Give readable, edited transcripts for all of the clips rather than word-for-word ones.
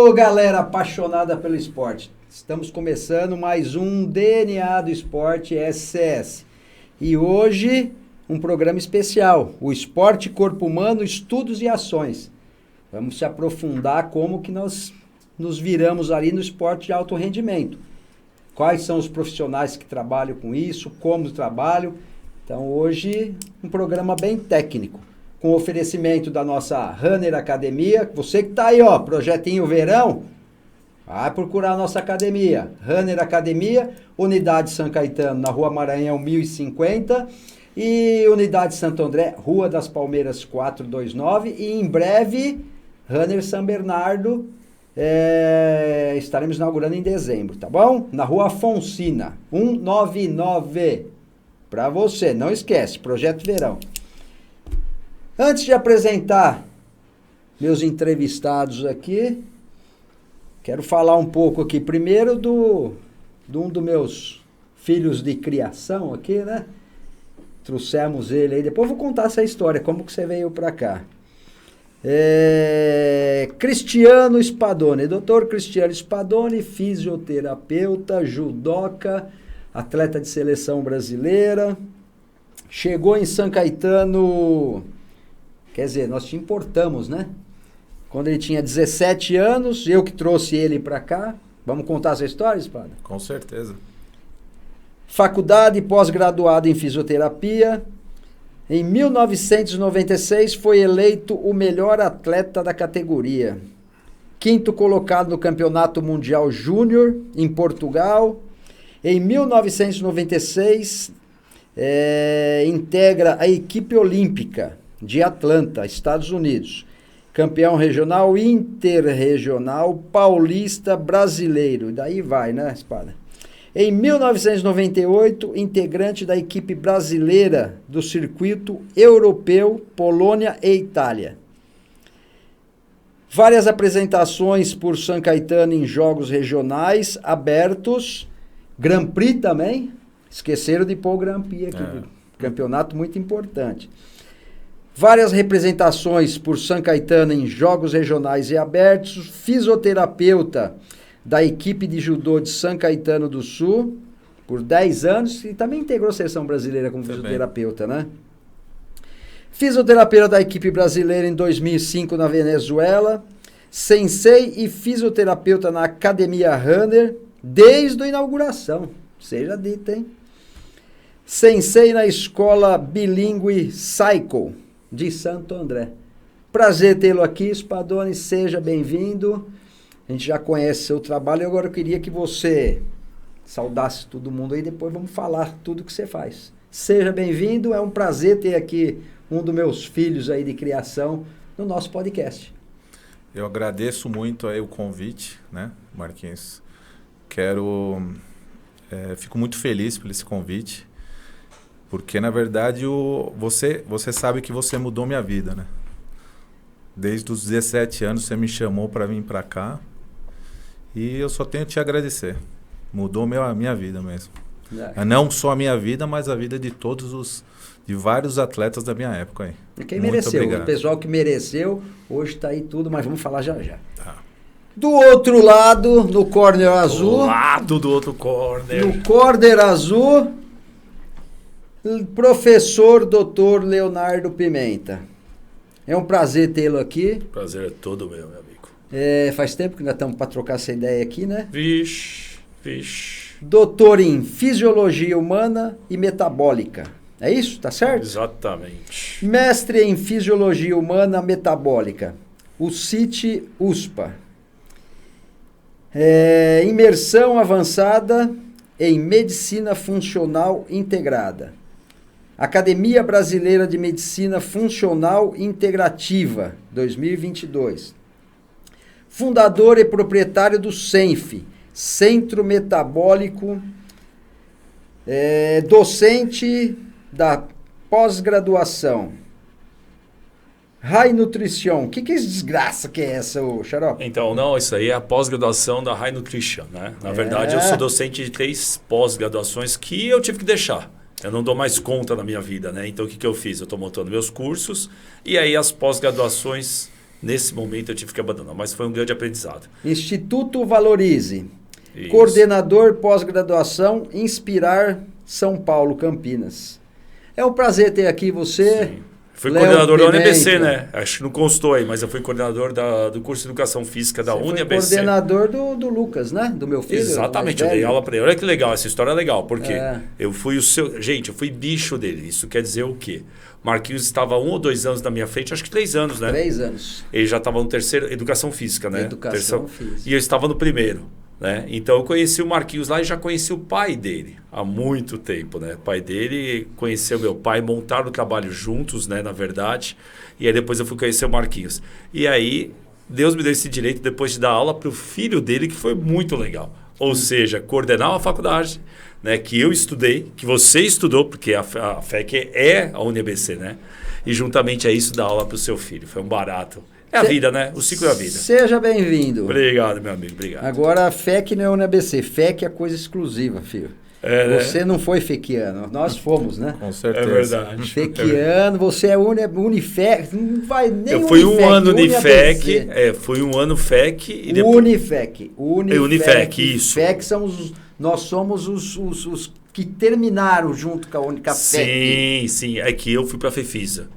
Ô, galera apaixonada pelo esporte, estamos começando mais um DNA do Esporte SCS. E hoje, um programa especial, o Esporte Corpo Humano, Estudos e Ações. Vamos se aprofundar como que nós nos viramos ali no esporte de alto rendimento. Quais são os profissionais que trabalham com isso, como trabalham. Então hoje, um programa bem técnico, com oferecimento da nossa Runner Academia. Você que está aí, ó, projetinho verão, vai procurar a nossa academia. Runner Academia, Unidade São Caetano, na Rua Maranhão 1050, e Unidade Santo André, Rua das Palmeiras 429, e em breve, Runner São Bernardo, estaremos inaugurando em dezembro, tá bom? Na Rua Afonsina, 199, para você, não esquece, Projeto Verão. Antes de apresentar meus entrevistados aqui, quero falar um pouco aqui primeiro de um dos meus filhos de criação aqui, né? Trouxemos ele aí, depois eu vou contar essa história, como que você veio para cá. Cristiano Spadoni, Dr. Cristiano Spadoni, fisioterapeuta, judoca, atleta de seleção brasileira, chegou em São Caetano, quer dizer, nós te importamos, né? Quando ele tinha 17 anos, eu que trouxe ele para cá. Vamos contar essa história, Espada? Com certeza. Faculdade, pós-graduado em fisioterapia. Em 1996 foi eleito o melhor atleta da categoria. 5º colocado no Campeonato Mundial Júnior em Portugal. Em 1996 integra a equipe olímpica de Atlanta, Estados Unidos. Campeão regional, interregional, paulista, brasileiro. Daí vai, né, Espada? Em 1998, integrante da equipe brasileira do circuito europeu, Polônia e Itália. Várias apresentações por São Caetano em jogos regionais abertos. Grand Prix também. Esqueceram de pôr o Grand Prix aqui. Campeonato muito importante. Várias representações por São Caetano em jogos regionais e abertos. Fisioterapeuta da equipe de judô de São Caetano do Sul por 10 anos e também integrou a seleção brasileira como fisioterapeuta, né? Fisioterapeuta da equipe brasileira em 2005 na Venezuela. Sensei e fisioterapeuta na Academia Runner desde a inauguração. Seja dito, hein? Sensei na escola bilíngue Cycle de Santo André. Prazer tê-lo aqui, Spadoni, seja bem-vindo. A gente já conhece seu trabalho e agora eu queria que você saudasse todo mundo aí, depois vamos falar tudo que você faz. Seja bem-vindo, é um prazer ter aqui um dos meus filhos aí de criação no nosso podcast. Eu agradeço muito aí o convite, né, Marquinhos? Fico muito feliz por esse convite, porque na verdade você sabe que você mudou minha vida, né? Desde os 17 anos você me chamou para vir para cá e eu só tenho a te agradecer. Mudou a minha vida mesmo. Não só a minha vida, mas a vida de de vários atletas da minha época aí. E quem muito mereceu, obrigado. O pessoal que mereceu, hoje está aí tudo, mas vamos falar já já. Tá. Do outro lado, no corner azul. Do lado do outro corner. No corner azul, professor Dr. Leonardo Pimenta. É um prazer tê-lo aqui. Prazer é todo meu amigo. Faz tempo que nós estamos para trocar essa ideia aqui, né? Vixe. Doutor em Fisiologia Humana e Metabólica. É isso? Tá certo? Exatamente. Mestre em Fisiologia Humana Metabólica. UCIT USPA. Imersão avançada em Medicina Funcional Integrada. Academia Brasileira de Medicina Funcional Integrativa, 2022. Fundador e proprietário do CENF, Centro Metabólico, docente da pós-graduação. High Nutrition. Que desgraça que é essa, ô Xarope? Então, não, isso aí é a pós-graduação da High Nutrition, né? Na verdade, eu sou docente de 3 pós-graduações que eu tive que deixar. Eu não dou mais conta na minha vida, né? Então, o que eu fiz? Eu estou montando meus cursos e aí as pós-graduações nesse momento eu tive que abandonar, mas foi um grande aprendizado. Instituto Valorize. Isso. Coordenador pós-graduação Inspirar São Paulo, Campinas. É um prazer ter aqui você. Sim. Fui Léo coordenador da Pimenta. UniABC, né? Acho que não constou aí, mas eu fui coordenador do curso de Educação Física da Você foi UniABC. coordenador do Lucas, né? Do meu filho. Exatamente, eu mais dei velho. aula para ele. Olha que legal, essa história é legal, porque É. eu fui o seu... Gente, eu fui bicho dele. Isso quer dizer o quê? Marquinhos estava 1 ou 2 anos na minha frente, acho que 3 anos, né? 3 anos. Ele já estava no terceiro, Educação Física, né? Educação Física. E eu estava no primeiro, né? Então eu conheci o Marquinhos lá e já conheci o pai dele há muito tempo, né? O pai dele conheceu meu pai, montaram o trabalho juntos, né? Na verdade. E aí depois eu fui conhecer o Marquinhos. E aí Deus me deu esse direito depois de dar aula para o filho dele, que foi muito legal. Ou seja, coordenar uma faculdade, né, que eu estudei, que você estudou, porque a FEC é a UniABC, né? E juntamente a isso dar aula para o seu filho. Foi um barato. É a vida, né? O ciclo é a vida. Seja bem-vindo. Obrigado, meu amigo. Obrigado. Agora, a FEC não é UniABC. FEC é coisa exclusiva, filho. Né? Você não foi fequiano. Nós fomos, né? Com certeza. É verdade. Fequiano, você é Unifec. Não vai nem Eu fui um ano Unifec, UniABC. fui um ano FEC e depois... Unifec. Unifec, isso. FEC são nós somos os que terminaram junto com a Unicafec. Sim, sim. É que eu fui para a FEFISA.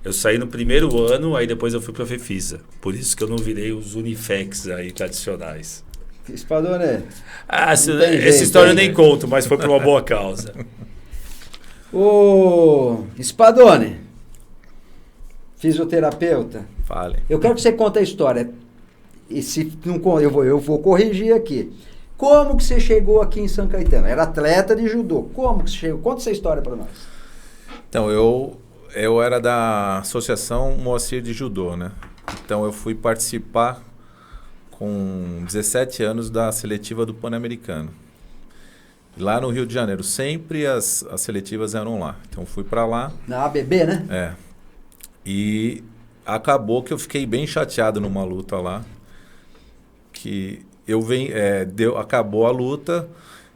Eu saí no primeiro ano, aí depois eu fui para a FEFISA. Por isso que eu não virei os Unifecs aí tradicionais. Espadone. Essa história eu nem conto, mas foi por uma boa causa. Ô, Spadone, fisioterapeuta, Fale. eu quero que você conte a história. E se não, eu vou corrigir aqui. Como que você chegou aqui em São Caetano? Era atleta de judô. Como que você chegou? Conta essa história para nós. Então, eu era da Associação Moacir de Judô, né? Então, eu fui participar com 17 anos da seletiva do Pan-Americano. Lá no Rio de Janeiro, sempre as seletivas eram lá. Então fui para lá. Na ABB, né? É. E acabou que eu fiquei bem chateado numa luta lá. Que acabou a luta.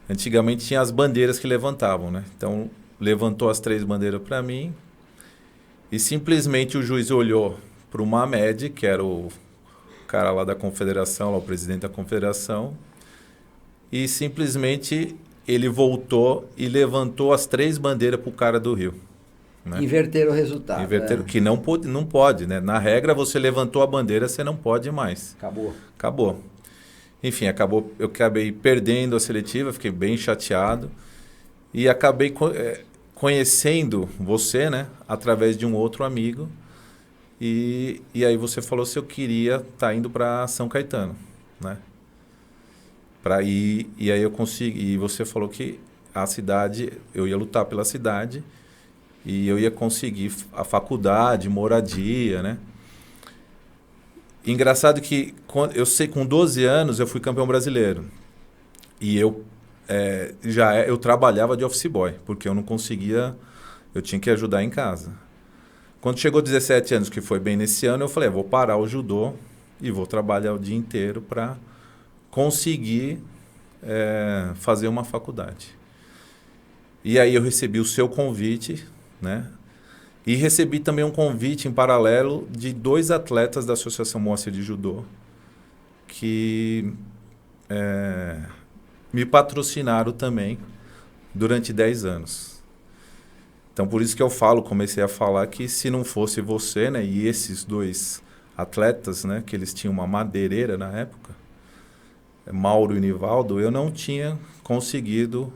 Antigamente tinha as bandeiras que levantavam, né? Então levantou as 3 bandeiras para mim. E simplesmente o juiz olhou para o Mamed, que era o cara lá da confederação, lá o presidente da confederação, e simplesmente ele voltou e levantou as 3 bandeiras para o cara do Rio. Né? Inverteram o resultado. Inverteram, que não pode, né? Na regra, você levantou a bandeira, você não pode mais. Acabou. Enfim, eu acabei perdendo a seletiva, fiquei bem chateado e acabei conhecendo você, né? Através de um outro amigo. E aí você falou se eu queria estar indo para São Caetano, né? E aí eu consegui. E você falou que a cidade, eu ia lutar pela cidade e eu ia conseguir a faculdade, moradia, né? Engraçado que eu sei, com 12 anos eu fui campeão brasileiro e eu trabalhava de office boy porque eu não conseguia, eu tinha que ajudar em casa. Quando chegou 17 anos, que foi bem nesse ano, eu falei, vou parar o judô e vou trabalhar o dia inteiro para conseguir fazer uma faculdade. E aí eu recebi o seu convite, né? E recebi também um convite em paralelo de 2 atletas da Associação Moacir de Judô que me patrocinaram também durante 10 anos. Então, por isso que comecei a falar que se não fosse você, né, e esses 2 atletas, né, que eles tinham uma madeireira na época, Mauro e Nivaldo, eu não tinha conseguido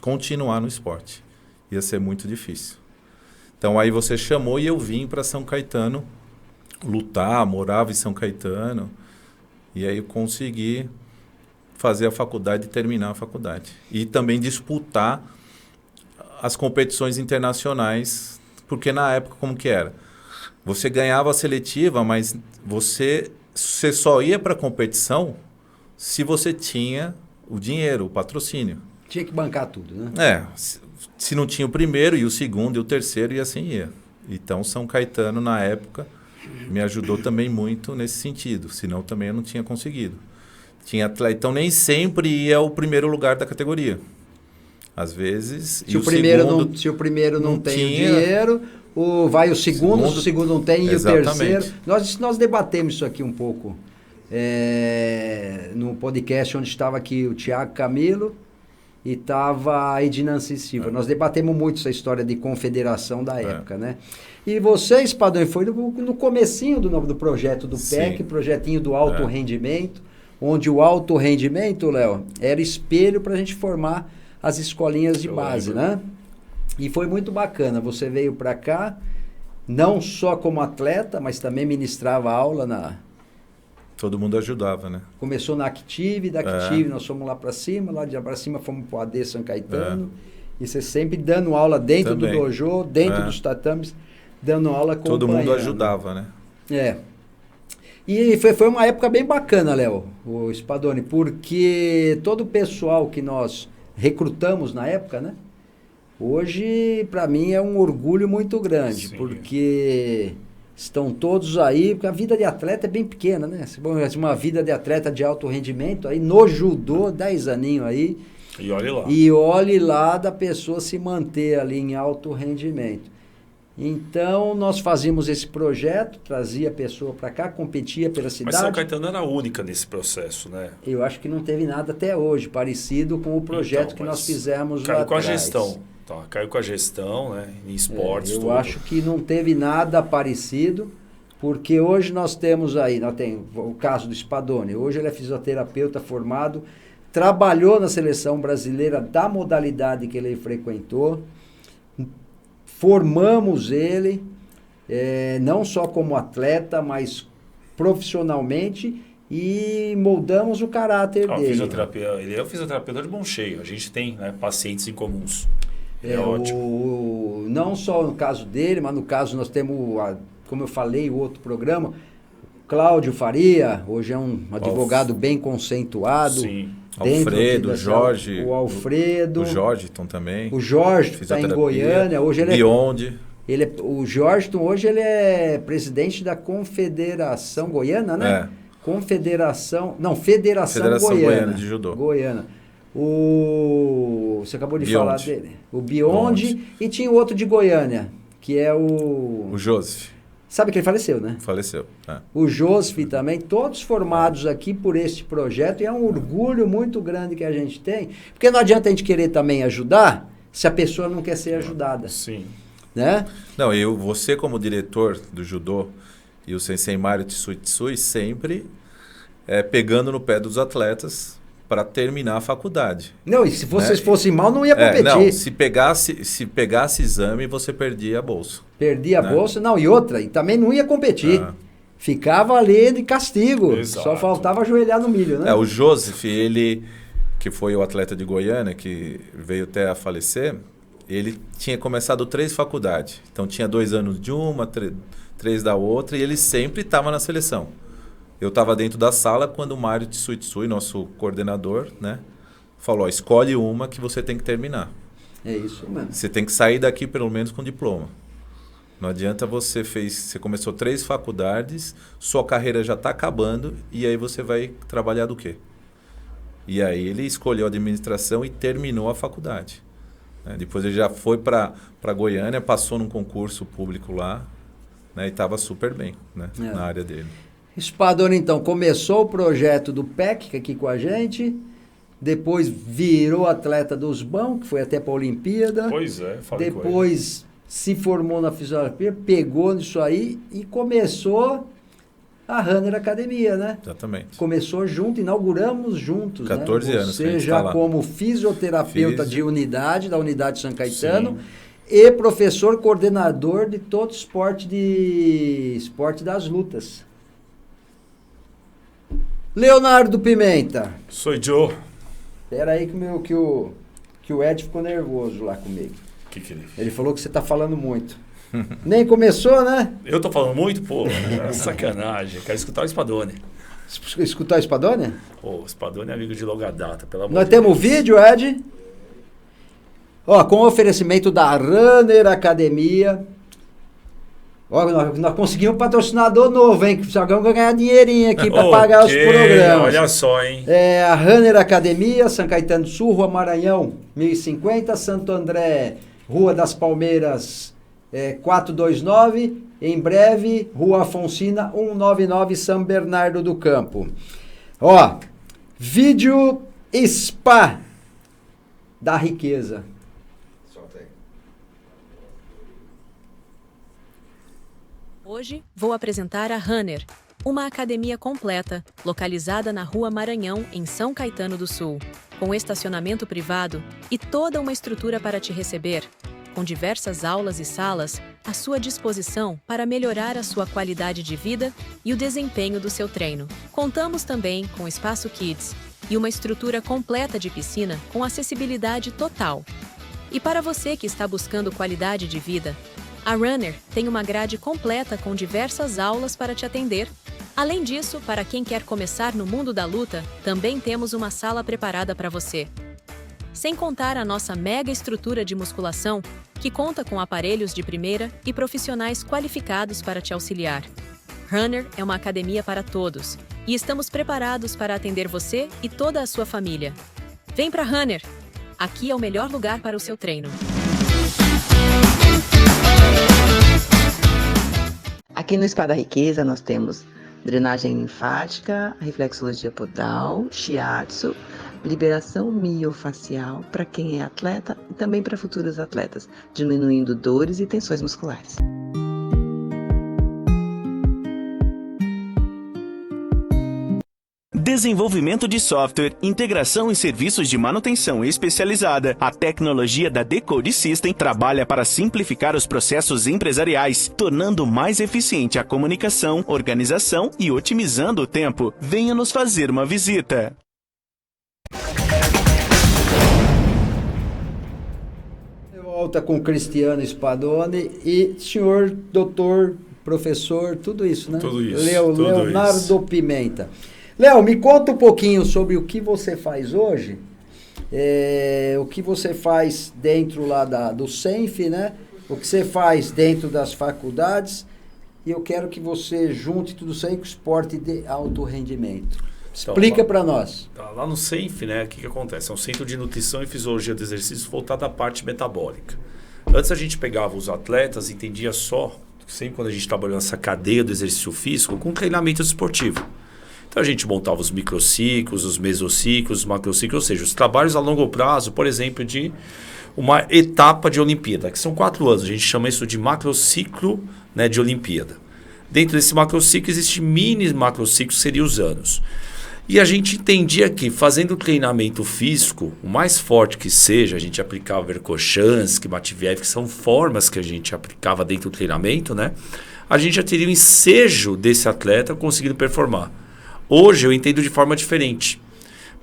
continuar no esporte. Ia ser muito difícil. Então, aí você chamou e eu vim para São Caetano lutar, morava em São Caetano, e aí eu consegui fazer a faculdade e terminar a faculdade. E também disputar as competições internacionais, porque na época como que era? Você ganhava a seletiva, mas você só ia para a competição se você tinha o dinheiro, o patrocínio. Tinha que bancar tudo, né? Se não tinha o primeiro e o segundo e o terceiro e assim ia. Então São Caetano na época me ajudou também muito nesse sentido, senão também eu não tinha conseguido. Tinha atleta, então nem sempre ia o primeiro lugar da categoria. Às vezes... Se o primeiro não tem o dinheiro, vai o segundo, se o segundo não tem, e o terceiro. Nós debatemos isso aqui um pouco no podcast onde estava aqui o Thiago Camilo e estava a Edinancy Silva. Nós debatemos muito essa história de confederação da época, né? E vocês, Padrão, foi no comecinho do projeto do PEC, projetinho do alto rendimento, onde o alto rendimento, Léo, era espelho para a gente formar as escolinhas de base, né? E foi muito bacana. Você veio para cá, não só como atleta, mas também ministrava aula na... Todo mundo ajudava, né? Começou na Active, da Active nós fomos lá para cima, lá de para cima fomos para o AD São Caetano. E você sempre dando aula dentro do dojo, dentro dos tatames, dando aula com todo mundo ajudava, né? E foi uma época bem bacana, Léo, o Spadoni, porque todo o pessoal que nós recrutamos na época, né? Hoje, para mim, é um orgulho muito grande, porque estão todos aí, porque a vida de atleta é bem pequena, né? Uma vida de atleta de alto rendimento, aí no judô, 10 aninhos aí. E olhe lá da pessoa se manter ali em alto rendimento. Então, nós fazíamos esse projeto, trazia a pessoa para cá, competia pela cidade. Mas São Caetano era única nesse processo, né? Eu acho que não teve nada até hoje, parecido com o projeto que nós fizemos lá atrás. Caiu com a gestão. Caiu com a gestão, né? Em esportes. Eu acho que não teve nada parecido, porque hoje nós temos aí, nós temos o caso do Spadoni. Hoje ele é fisioterapeuta formado, trabalhou na seleção brasileira da modalidade que ele frequentou. Formamos ele, não só como atleta, mas profissionalmente, e moldamos o caráter dele. Ele é o fisioterapeuta de bom cheio. A gente tem, né, pacientes em comuns. É ótimo. Não só no caso dele, mas no caso nós temos, como eu falei, o outro programa, Cláudio Faria, hoje é um advogado bem conceituado. Sim. Alfredo, Jorge. O Alfredo. O Jorgeton também. O Jorge está em Goiânia. Hoje ele Beyond. O Jorgeton hoje ele é presidente da Confederação Goiana, né? Federação Goiana de Judô. Goiana. Você acabou de falar dele. O Beyond. E tinha o outro de Goiânia, que é o Joseph. Sabe que ele faleceu, né? Faleceu. O Joseph também, todos formados aqui por este projeto, e é um orgulho muito grande que a gente tem, porque não adianta a gente querer também ajudar se a pessoa não quer ser ajudada. Sim. Né? Não, você como diretor do judô e o Sensei Mário Tsui sempre pegando no pé dos atletas para terminar a faculdade. Não, e se vocês fossem mal, não ia competir. Não, se pegasse exame, você perdia a bolsa. Perdia a bolsa, não, e outra, e também não ia competir. Ficava ali de castigo. Exato. Só faltava ajoelhar no milho, né? O Joseph, ele, que foi o atleta de Goiânia, que veio até a falecer, ele tinha começado 3 faculdades. Então tinha 2 anos de uma, 3 da outra, e ele sempre estava na seleção. Eu estava dentro da sala quando o Mário Tsui, nosso coordenador, né, falou, escolhe uma que você tem que terminar. É isso mesmo. Você tem que sair daqui pelo menos com diploma. Não adianta você começou 3 faculdades, sua carreira já está acabando, e aí você vai trabalhar do quê? E aí ele escolheu a administração e terminou a faculdade. Depois ele já foi para Goiânia, passou num concurso público lá, né, e estava super bem, né, na área dele. Spadoni, então, começou o projeto do PEC aqui com a gente, depois virou atleta dos BAM, que foi até para a Olimpíada. Pois é, falei depois se formou na fisioterapia, pegou nisso aí e começou a Runner Academia, né? Exatamente. Começou junto, inauguramos juntos, 14 anos que a gente Você já tá lá. como fisioterapeuta de unidade, da unidade São Caetano, e professor coordenador de todo esporte das lutas. Leonardo Pimenta. Sou Joe. Espera aí que o Ed ficou nervoso lá comigo. Que ele... Ele falou que você tá falando muito. Nem começou, né? Eu tô falando muito? Pô, sacanagem. Quero escutar o Spadoni. Escutar o Spadoni? Pô, o Spadoni é amigo de longa data, pelo amor Nós de temos Deus. vídeo, Ed? Ó, com o oferecimento da Runner Academia. Ó, nós conseguimos um patrocinador novo, hein? Só vamos ganhar dinheirinho aqui para pagar os programas. Olha só, hein? A Runner Academia, São Caetano do Sul, Rua Maranhão, 1050, Santo André, Rua das Palmeiras, 429. Em breve, Rua Afonsina, 199, São Bernardo do Campo. Ó, Vídeo Spa da Riqueza. Hoje vou apresentar a Runner, uma academia completa, localizada na Rua Maranhão, em São Caetano do Sul, com estacionamento privado e toda uma estrutura para te receber, com diversas aulas e salas à sua disposição para melhorar a sua qualidade de vida e o desempenho do seu treino. Contamos também com espaço Kids e uma estrutura completa de piscina com acessibilidade total. E para você que está buscando qualidade de vida, a Runner tem uma grade completa com diversas aulas para te atender. Além disso, para quem quer começar no mundo da luta, também temos uma sala preparada para você. Sem contar a nossa mega estrutura de musculação, que conta com aparelhos de primeira e profissionais qualificados para te auxiliar. Runner é uma academia para todos e estamos preparados para atender você e toda a sua família. Vem para Runner! Aqui é o melhor lugar para o seu treino. Aqui no Spa da Riqueza nós temos drenagem linfática, reflexologia podal, shiatsu, liberação miofacial para quem é atleta e também para futuros atletas, diminuindo dores e tensões musculares. Desenvolvimento de software, integração e serviços de manutenção especializada. A tecnologia da Decode System trabalha para simplificar os processos empresariais, tornando mais eficiente a comunicação, organização e otimizando o tempo. Venha nos fazer uma visita. Volta com Cristiano Spadoni e senhor doutor, professor, tudo isso, né? Tudo isso. Leonardo isso. Pimenta. Léo, me conta um pouquinho sobre o que você faz hoje, o que você faz dentro lá do Senf, né? O que você faz dentro das faculdades, e eu quero que você junte tudo isso aí com o esporte de alto rendimento. Explica para nós. Lá no Senf, né, o que acontece? É um centro de nutrição e fisiologia do exercício voltado à parte metabólica. Antes a gente pegava os atletas e entendia só, sempre quando a gente trabalhou nessa cadeia do exercício físico, com treinamento esportivo. Então a gente montava os microciclos, os mesociclos, os macrociclos, ou seja, os trabalhos a longo prazo, por exemplo, de uma etapa de Olimpíada, que são 4 anos. A gente chama isso de macrociclo, né, de Olimpíada. Dentro desse macrociclo existe mini macrociclo, que seriam os anos. E a gente entendia que, fazendo treinamento físico, o mais forte que seja, a gente aplicava Verkhoshansky, Matveev, que são formas que a gente aplicava dentro do treinamento, né? A gente já teria o ensejo desse atleta conseguindo performar. Hoje eu entendo de forma diferente.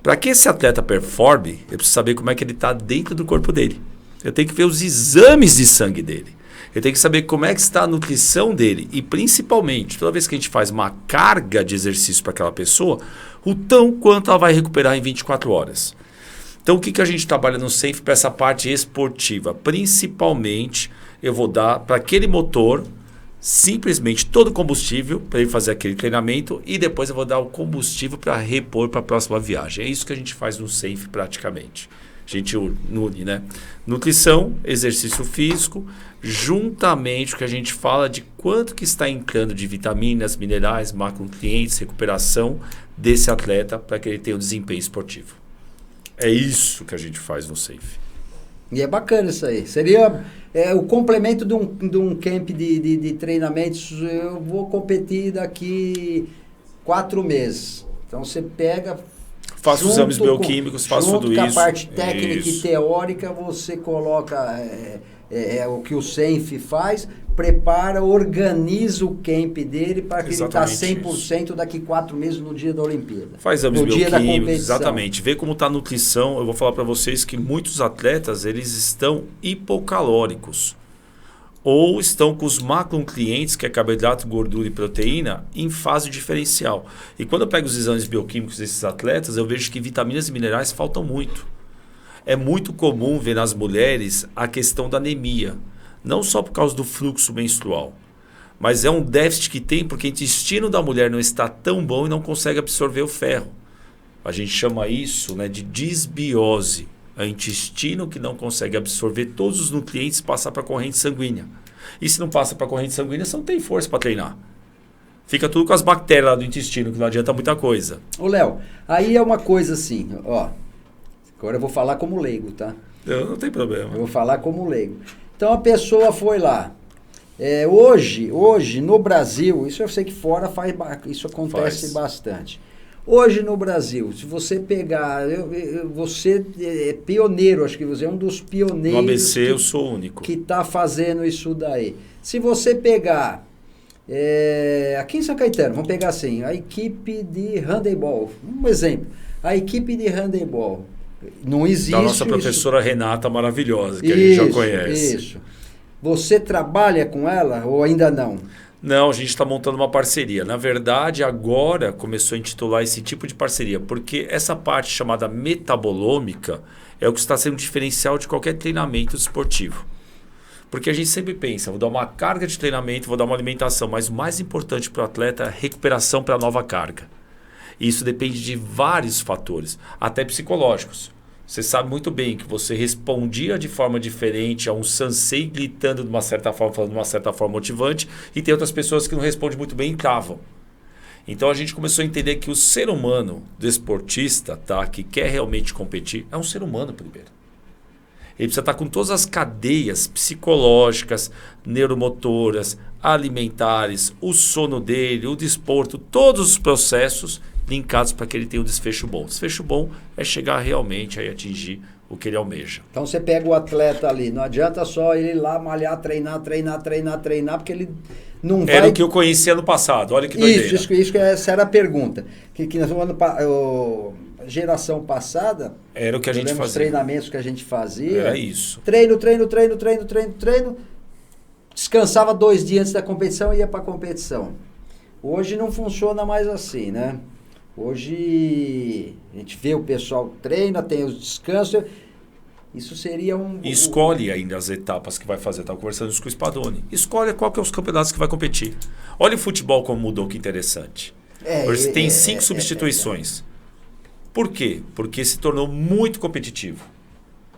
Para que esse atleta performe, eu preciso saber como é que ele está dentro do corpo dele. Eu tenho que ver os exames de sangue dele. Eu tenho que saber como é que está a nutrição dele. E principalmente, toda vez que a gente faz uma carga de exercício para aquela pessoa, o tão quanto ela vai recuperar em 24 horas. Então o que a gente trabalha no Senf para essa parte esportiva? Principalmente eu vou dar para aquele motor simplesmente todo o combustível para ele fazer aquele treinamento e depois eu vou dar o combustível para repor para a próxima viagem. É isso que a gente faz no Senf praticamente. A gente une, né? Nutrição, exercício físico, juntamente com o que a gente fala de quanto que está entrando de vitaminas, minerais, macronutrientes, recuperação desse atleta para que ele tenha um desempenho esportivo. É isso que a gente faz no Senf. E é bacana isso aí. Seria o complemento de um camp de treinamentos. Eu vou competir daqui 4 meses. Então você pega... Faça os exames bioquímicos, faça tudo isso. Junto com a parte técnica e teórica, você coloca o que o Senf faz, prepara, organiza o camp dele para que Exatamente ele está 100% daqui 4 meses no dia da Olimpíada. Faz exames no dia da bioquímicos, competição. exatamente. Vê como está a nutrição. Eu vou falar para vocês que muitos atletas eles estão hipocalóricos ou estão com os macronutrientes, que é carboidrato, gordura e proteína, em fase diferencial. E quando eu pego os exames bioquímicos desses atletas, eu vejo que vitaminas e minerais faltam muito. É muito comum ver nas mulheres a questão da anemia, não só por causa do fluxo menstrual, Mas é um déficit que tem porque o intestino da mulher não está tão bom e não consegue absorver o ferro. A gente chama isso, né, de disbiose. É o intestino que não consegue absorver todos os nutrientes e passar para a corrente sanguínea. E se não passa para a corrente sanguínea, você não tem força para treinar. Fica tudo com as bactérias lá do intestino, que não adianta muita coisa. Ô, Léo, aí é uma coisa assim, ó. Agora eu vou falar como leigo, tá? Não tem problema. Eu vou falar como leigo. Então a pessoa foi lá. Hoje no Brasil, isso eu sei que fora isso acontece bastante. Hoje no Brasil, se você pegar, você é pioneiro, acho que você é um dos pioneiros. No ABC eu sou único. Que está fazendo isso daí. Se você pegar, aqui em São Caetano, vamos pegar assim, a equipe de handebol, um exemplo, a equipe de handebol, não existe. Da nossa professora Renata maravilhosa, que a gente já conhece. Isso. Você trabalha com ela ou ainda não? Não, a gente está montando uma parceria. Na verdade, agora começou a intitular esse tipo de parceria, porque essa parte chamada metabolômica é o que está sendo diferencial de qualquer treinamento esportivo. Porque a gente sempre pensa, vou dar uma carga de treinamento, vou dar uma alimentação, mas o mais importante para o atleta é a recuperação para a nova carga. E isso depende de vários fatores, até psicológicos. Você sabe muito bem que você respondia de forma diferente a um sensei gritando de uma certa forma, falando de uma certa forma motivante, e tem outras pessoas que não respondem muito bem e travam. Então a gente começou a entender que o ser humano desportista, tá, que quer realmente competir, é um ser humano primeiro. Ele precisa estar com todas as cadeias psicológicas, neuromotoras, alimentares, o sono dele, o desporto, todos os processos linkados para que ele tenha um desfecho bom. Desfecho bom é chegar realmente a atingir o que ele almeja. Então você pega o atleta ali, não adianta só ele ir lá malhar, treinar, porque ele não vai... Era o que eu conheci ano passado, olha que doideira. Isso essa era a pergunta. Que geração passada, era o que a gente fazia. Os treinamentos que a gente fazia. Era isso. Treino. Descansava 2 dias antes da competição e ia para a competição. Hoje não funciona mais assim, né? Hoje a gente vê o pessoal treina, tem os descansos. Isso seria Escolhe ainda as etapas que vai fazer. Estava conversando isso com o Spadoni. Escolhe qual que é os campeonatos que vai competir. Olha o futebol como mudou, que interessante. Hoje você tem 5 substituições. Por quê? Porque se tornou muito competitivo.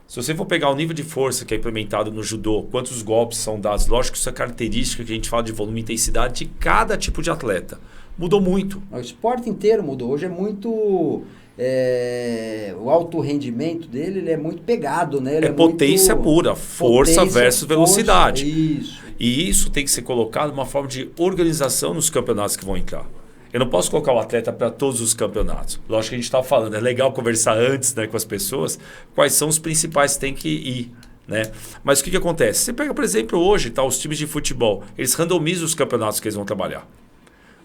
Se você for pegar o nível de força que é implementado no judô, quantos golpes são dados, lógico que isso é característica que a gente fala de volume e intensidade de cada tipo de atleta. Mudou muito. O esporte inteiro mudou. Hoje é muito... o alto rendimento dele ele é muito pegado, né? Ele potência pura, força versus velocidade. Isso. E isso tem que ser colocado de uma forma de organização nos campeonatos que vão entrar. Eu não posso colocar o atleta para todos os campeonatos. Lógico que a gente estava falando, é legal conversar antes, né, com as pessoas, quais são os principais que tem que ir. Né? Mas o que acontece? Você pega, por exemplo, hoje, tá, os times de futebol, eles randomizam os campeonatos que eles vão trabalhar.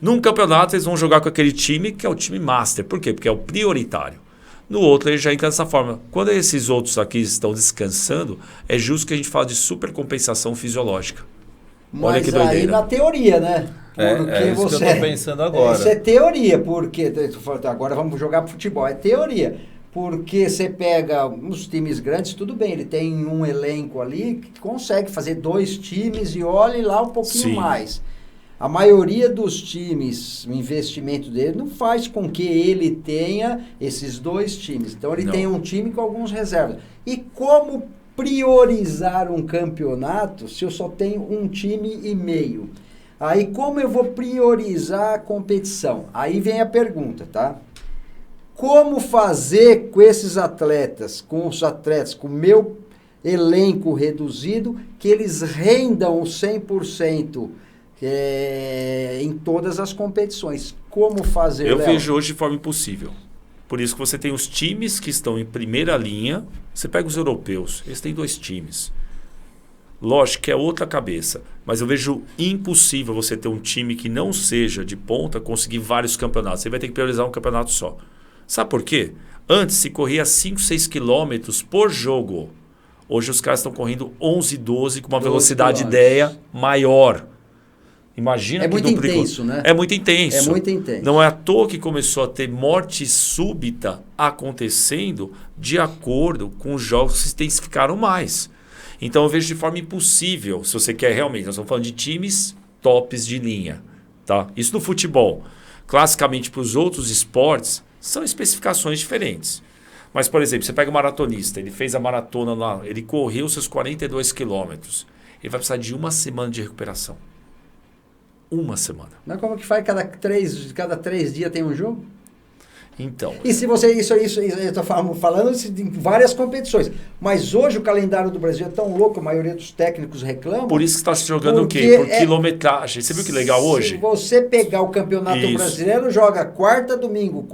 Num campeonato, eles vão jogar com aquele time que é o time master. Por quê? Porque é o prioritário. No outro, ele já entra dessa forma. Quando esses outros aqui estão descansando, é justo que a gente fala de supercompensação fisiológica. Olha que doideira. Aí na teoria, né? Porque isso que eu estou pensando agora. Isso é teoria, porque... Agora vamos jogar pro futebol. É teoria. Porque você pega os times grandes, tudo bem, ele tem um elenco ali que consegue fazer 2 times e olhe lá um pouquinho mais. A maioria dos times, o investimento dele não faz com que ele tenha esses 2 times. Então ele tem um time com alguns reservas. E como priorizar um campeonato se eu só tenho 1 time e meio? Aí como eu vou priorizar a competição? Aí vem a pergunta, tá? Como fazer com esses atletas, com o meu elenco reduzido, que eles rendam 100% em todas as competições? Como fazer, Eu vejo hoje de forma impossível. Por isso que você tem os times que estão em primeira linha. Você pega os europeus, eles têm 2 times. Lógico que é outra cabeça, mas eu vejo impossível você ter um time que não seja de ponta conseguir vários campeonatos. Você vai ter que priorizar um campeonato só. Sabe por quê? Antes se corria 5, 6 quilômetros por jogo. Hoje os caras estão correndo 11, 12 com uma velocidade ideia maior. Imagina que muito intenso, né? É muito intenso. É muito intenso. Não é à toa que começou a ter morte súbita acontecendo de acordo com os jogos que se intensificaram mais. Então eu vejo de forma impossível, se você quer realmente, nós estamos falando de times tops de linha. Tá? Isso no futebol. Classicamente, para os outros esportes, são especificações diferentes. Mas, por exemplo, você pega o maratonista, ele fez a maratona lá, ele correu seus 42 quilômetros. Ele vai precisar de 1 semana de recuperação. 1 semana. Mas como que faz? Cada 3 dias tem um jogo? Então. E se você. Isso eu estou falando em várias competições. Mas hoje o calendário do Brasil é tão louco, a maioria dos técnicos reclamam. Por isso que está se jogando o quê? Por quilometragem. Você viu que legal hoje? Se você pegar o campeonato brasileiro, joga quarta, domingo.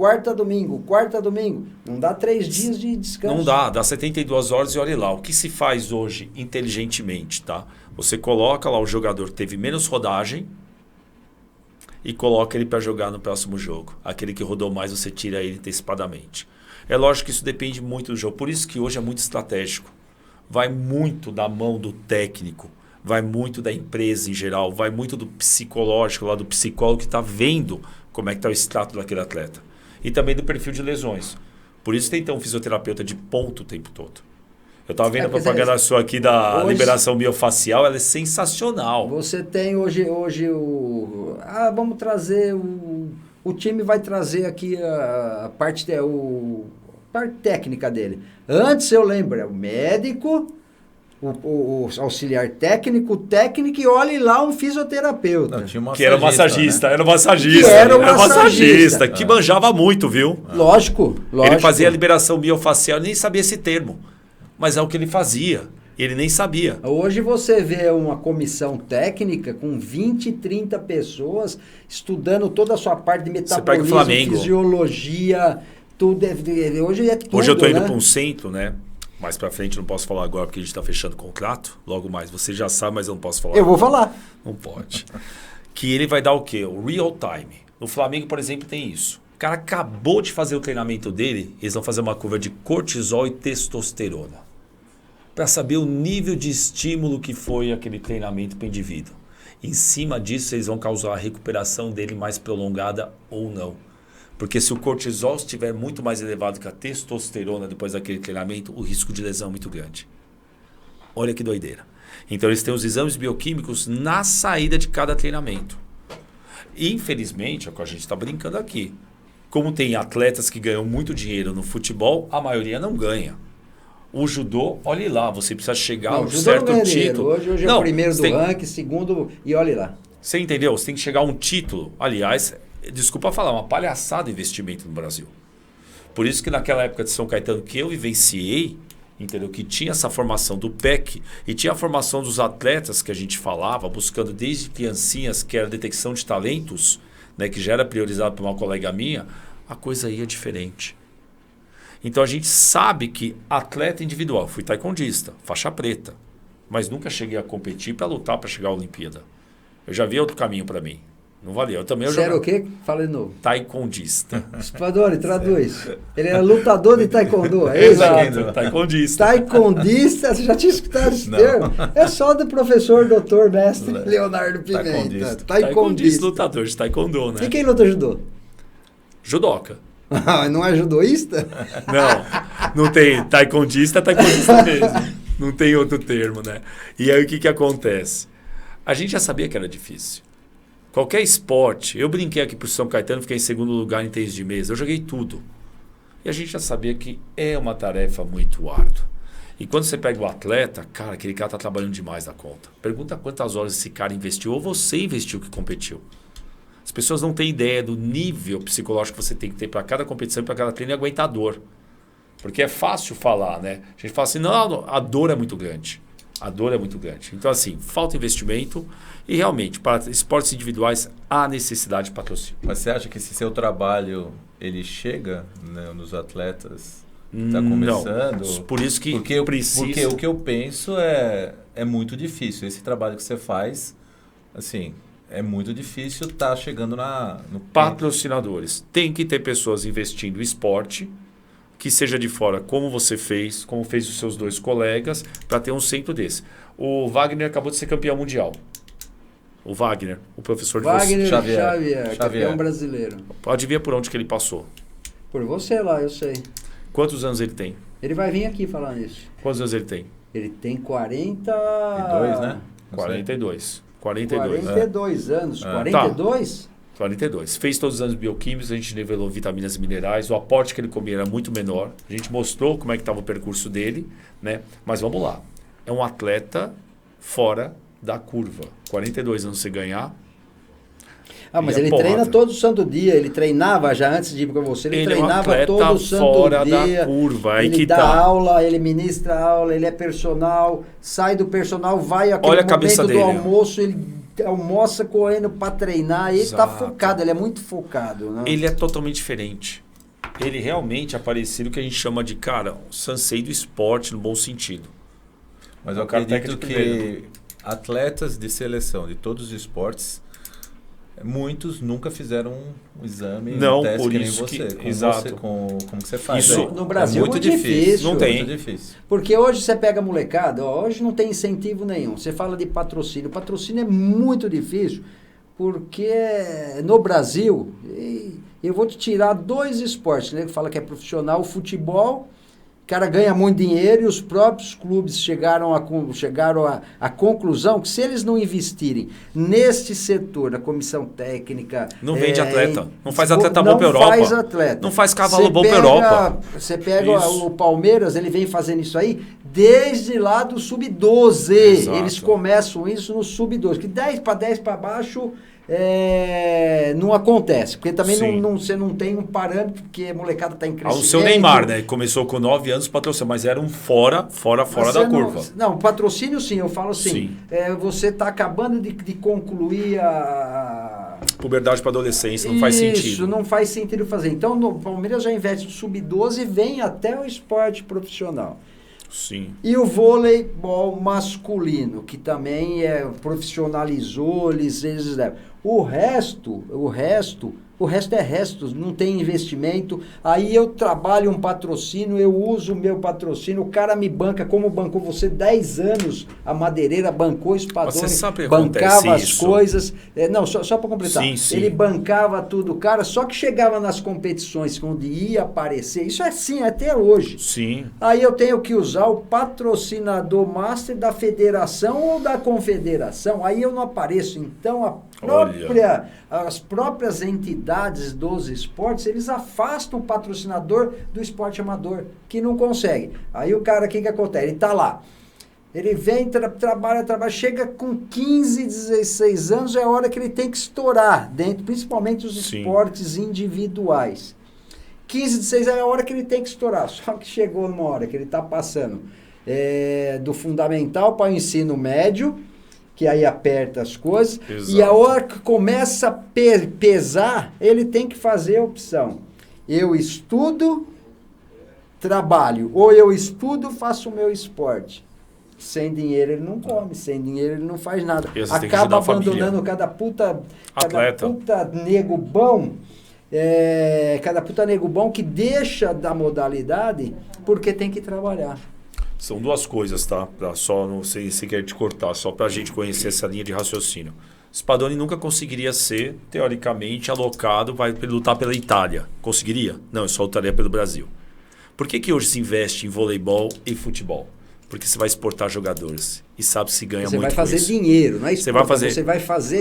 Não dá 3 dias de descanso. Não dá 72 horas e olha lá. O que se faz hoje inteligentemente, tá? Você coloca lá o jogador que teve menos rodagem e coloca ele para jogar no próximo jogo. Aquele que rodou mais, você tira ele antecipadamente. É lógico que isso depende muito do jogo. Por isso que hoje é muito estratégico. Vai muito da mão do técnico, vai muito da empresa em geral, vai muito do psicológico, lá do psicólogo que está vendo como é que está o status daquele atleta. E também do perfil de lesões. Por isso tem então um fisioterapeuta de ponto o tempo todo. Eu estava vendo a propaganda sua aqui da liberação miofacial, ela é sensacional. Você tem hoje o... vamos trazer o time vai trazer aqui a parte técnica dele. Antes eu lembro, é o médico, o auxiliar técnico, o técnico e olhe lá um fisioterapeuta. Não, tinha um que era o massagista, né? Era o massagista. Que manjava muito, viu? Lógico. Ele fazia a liberação miofacial, nem sabia esse termo. Mas é o que ele fazia. Ele nem sabia. Hoje você vê uma comissão técnica com 20, 30 pessoas estudando toda a sua parte de metabolismo, fisiologia, tudo. Hoje é tudo, Hoje eu estou indo né? para um centro, né? Mais para frente, não posso falar agora porque a gente está fechando o contrato. Logo mais, você já sabe, mas eu não posso falar. Eu vou falar. Não pode. Que ele vai dar o quê? O real time. No Flamengo, por exemplo, tem isso. O cara acabou de fazer o treinamento dele, eles vão fazer uma curva de cortisol e testosterona. Para saber o nível de estímulo que foi aquele treinamento para o indivíduo. Em cima disso, eles vão causar a recuperação dele mais prolongada ou não. Porque se o cortisol estiver muito mais elevado que a testosterona depois daquele treinamento, o risco de lesão é muito grande. Olha que doideira. Então, eles têm os exames bioquímicos na saída de cada treinamento. Infelizmente, é o que a gente está brincando aqui. Como tem atletas que ganham muito dinheiro no futebol, a maioria não ganha. O judô, olhe lá, você precisa chegar a um certo título. Hoje é o primeiro do ranking, segundo, e olhe lá. Você entendeu? Você tem que chegar a um título. Aliás, desculpa falar, uma palhaçada investimento no Brasil. Por isso que naquela época de São Caetano que eu vivenciei, entendeu? Que tinha essa formação do PEC e tinha a formação dos atletas que a gente falava, buscando desde criancinhas, que era a detecção de talentos, né, que já era priorizado por uma colega minha, a coisa ia diferente. Então a gente sabe que atleta individual, fui taekwondista, faixa preta, mas nunca cheguei a competir para lutar para chegar à Olimpíada. Eu já vi outro caminho para mim. Não valia. Eu também Você era o quê? Fala de novo. Taekwondista. Spadori, traduz. Ele era lutador de taekwondo, é isso? Exato, taekwondista. Taekwondista, você já tinha escutado esse termo? É só do professor, doutor, mestre Leonardo Pimenta. Taekwondista, lutador de taekwondo, né? E quem luta judô? Judoca. Não é judoísta? Não tem. Taekwondista mesmo. Não tem outro termo, né? E aí o que acontece? A gente já sabia que era difícil. Qualquer esporte, eu brinquei aqui pro São Caetano, fiquei em segundo lugar em tênis de mesa, eu joguei tudo. E a gente já sabia que é uma tarefa muito árdua. E quando você pega o atleta, cara, aquele cara tá trabalhando demais da conta. Pergunta quantas horas esse cara investiu ou você investiu que competiu. As pessoas não têm ideia do nível psicológico que você tem que ter para cada competição e para cada treino e aguentar dor. Porque é fácil falar, né? A gente fala assim, não, a dor é muito grande. A dor é muito grande. Então, assim, falta investimento e realmente, para esportes individuais, há necessidade de patrocínio. Mas você acha que esse seu trabalho, ele chega, né, nos atletas? Está começando? Não, por isso que porque o que eu penso é muito difícil. Esse trabalho que você faz, assim... É muito difícil estar chegando no... Patrocinadores. Tem que ter pessoas investindo em esporte, que seja de fora, como você fez, como fez os seus 2 colegas, para ter um centro desse. O Wagner acabou de ser campeão mundial. O Wagner, o professor de Wagner Xavier, campeão brasileiro. Adivinha por onde que ele passou? Por você lá, eu sei. Quantos anos ele tem? Ele vai vir aqui falar nisso. Quantos anos ele tem? Ele tem 42, né? 42. 42. 42 anos. 42? 42. Fez todos os anos bioquímicos, a gente nivelou vitaminas e minerais, o aporte que ele comia era muito menor. A gente mostrou como é que estava o percurso dele, né? Mas vamos lá. É um atleta fora da curva. 42 anos você ganhar. Mas ele treina todo santo dia, ele treinava já antes de ir para você, ele treinava é um todo santo fora dia. Da curva, aí ele que dá aula, ele ministra aula, ele é personal, sai do personal, vai aquele momento do almoço, ele almoça correndo para treinar, ele está focado, ele é muito focado. Né? Ele é totalmente diferente. Ele realmente é parecido o que a gente chama de, cara, o sensei do esporte no bom sentido. Mas eu acredito que atletas de seleção de todos os esportes, muitos nunca fizeram um exame, um teste por que isso nem você. Exato. Como você faz. Isso no Brasil é muito difícil. Não tem. Muito difícil. Porque hoje você pega a molecada, hoje não tem incentivo nenhum. Você fala de patrocínio. Patrocínio é muito difícil, porque no Brasil, eu vou te tirar 2 esportes, né? Que fala que é profissional, o futebol. O cara ganha muito dinheiro e os próprios clubes chegaram à conclusão que se eles não investirem neste setor, da comissão técnica... Não vende atleta. Não faz atleta bom para a Europa. Não faz atleta. Não faz cavalo bom para a Europa. Você pega o Palmeiras, ele vem fazendo isso aí desde lá do Sub-12. Eles começam isso no Sub-12. Que 10 para baixo... não acontece, porque também você não tem um parâmetro, porque a molecada está em crescimento. O seu Neymar, né? Começou com 9 anos patrocínio, mas era um fora da curva. Não, patrocínio sim, eu falo assim, você está acabando de concluir a... Puberdade para adolescência, não faz sentido. Isso, não faz sentido fazer. Então, o Palmeiras já investe do Sub-12 e vem até o esporte profissional. Sim. E o vôleibol masculino, que também profissionalizou, eles levam. O resto é resto, não tem investimento. Aí eu trabalho um patrocínio, eu uso o meu patrocínio, o cara me banca, como bancou você 10 anos, a madeireira bancou o Spadoni, bancava as coisas. Só para completar. Sim. Ele bancava tudo, cara, só que chegava nas competições, onde ia aparecer, isso é assim até hoje. Sim. Aí eu tenho que usar o patrocinador master da federação ou da confederação, aí eu não apareço. Então, as próprias entidades dos esportes, eles afastam o patrocinador do esporte amador, que não consegue. Aí o cara, o que acontece? Ele está lá, ele vem, trabalha, chega com 15, 16 anos, é a hora que ele tem que estourar, principalmente os esportes individuais. 15, 16 é a hora que ele tem que estourar, só que chegou numa hora que ele está passando do fundamental para o ensino médio, que aí aperta as coisas. Exato. E a hora que começa a pesar, ele tem que fazer a opção. Eu estudo, trabalho, ou eu estudo, faço o meu esporte. Sem dinheiro ele não come, sem dinheiro ele não faz nada. Acaba abandonando cada puta nego bom, cada puta nego bom que deixa da modalidade porque tem que trabalhar. São 2 coisas, tá? Não sei se quer te cortar, só para a gente conhecer essa linha de raciocínio. Spadoni nunca conseguiria ser, teoricamente, alocado para lutar pela Itália. Conseguiria? Não, só lutaria pelo Brasil. Por que hoje se investe em voleibol e futebol? Porque você vai exportar jogadores e sabe se ganha muito com isso. Você vai fazer dinheiro, não é isso? Você vai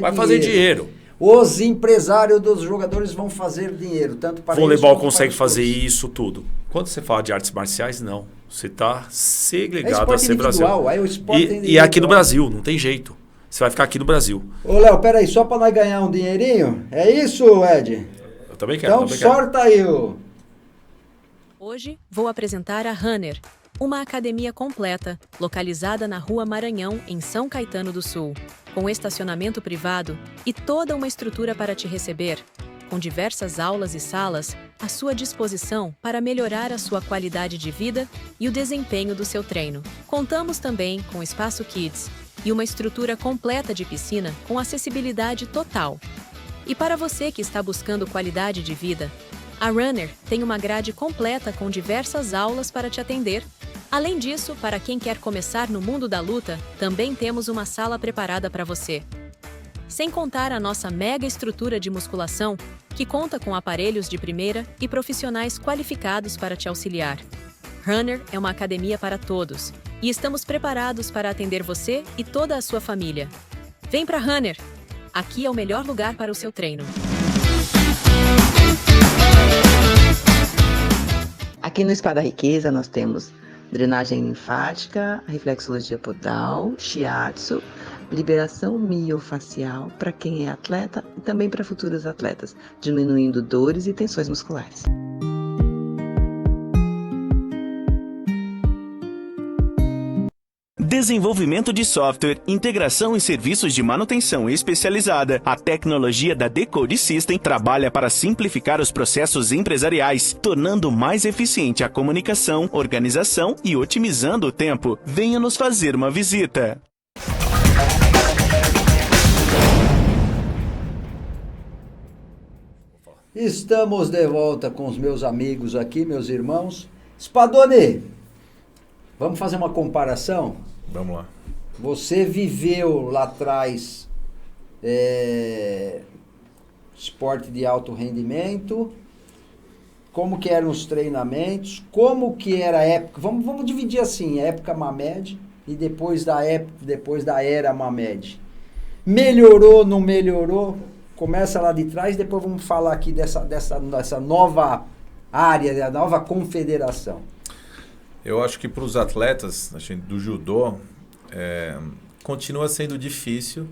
fazer dinheiro. Os empresários dos jogadores vão fazer dinheiro, tanto para voleibol consegue fazer isso tudo. Quando você fala de artes marciais, não. Você está segregado a ser Brasil. E aqui no Brasil, não tem jeito. Você vai ficar aqui no Brasil. Ô, Léo, peraí, só para nós ganhar um dinheirinho? É isso, Ed? Eu também quero. Então sorta aí, Hoje vou apresentar a Runner, uma academia completa, localizada na Rua Maranhão, em São Caetano do Sul, com estacionamento privado e toda uma estrutura para te receber, com diversas aulas e salas à sua disposição para melhorar a sua qualidade de vida e o desempenho do seu treino. Contamos também com espaço Kids e uma estrutura completa de piscina com acessibilidade total. E para você que está buscando qualidade de vida, a Runner tem uma grade completa com diversas aulas para te atender. Além disso, para quem quer começar no mundo da luta, também temos uma sala preparada para você. Sem contar a nossa mega estrutura de musculação, que conta com aparelhos de primeira e profissionais qualificados para te auxiliar. Runner é uma academia para todos, e estamos preparados para atender você e toda a sua família. Vem pra Runner! Aqui é o melhor lugar para o seu treino. Aqui no Spa da Riqueza nós temos drenagem linfática, reflexologia podal, shiatsu, liberação miofacial para quem é atleta e também para futuros atletas, diminuindo dores e tensões musculares. Desenvolvimento de software, integração e serviços de manutenção especializada. A tecnologia da Decode System trabalha para simplificar os processos empresariais, tornando mais eficiente a comunicação, organização e otimizando o tempo. Venha nos fazer uma visita. Estamos de volta com os meus amigos aqui, meus irmãos. Spadoni, vamos fazer uma comparação? Vamos lá. Você viveu lá atrás esporte de alto rendimento, como que eram os treinamentos, como que era a época, vamos dividir assim, época Mamed e depois da era Mamed. Melhorou, não melhorou? Começa lá de trás, depois vamos falar aqui dessa nova área, da nova confederação. Eu acho que para os atletas do judô, continua sendo difícil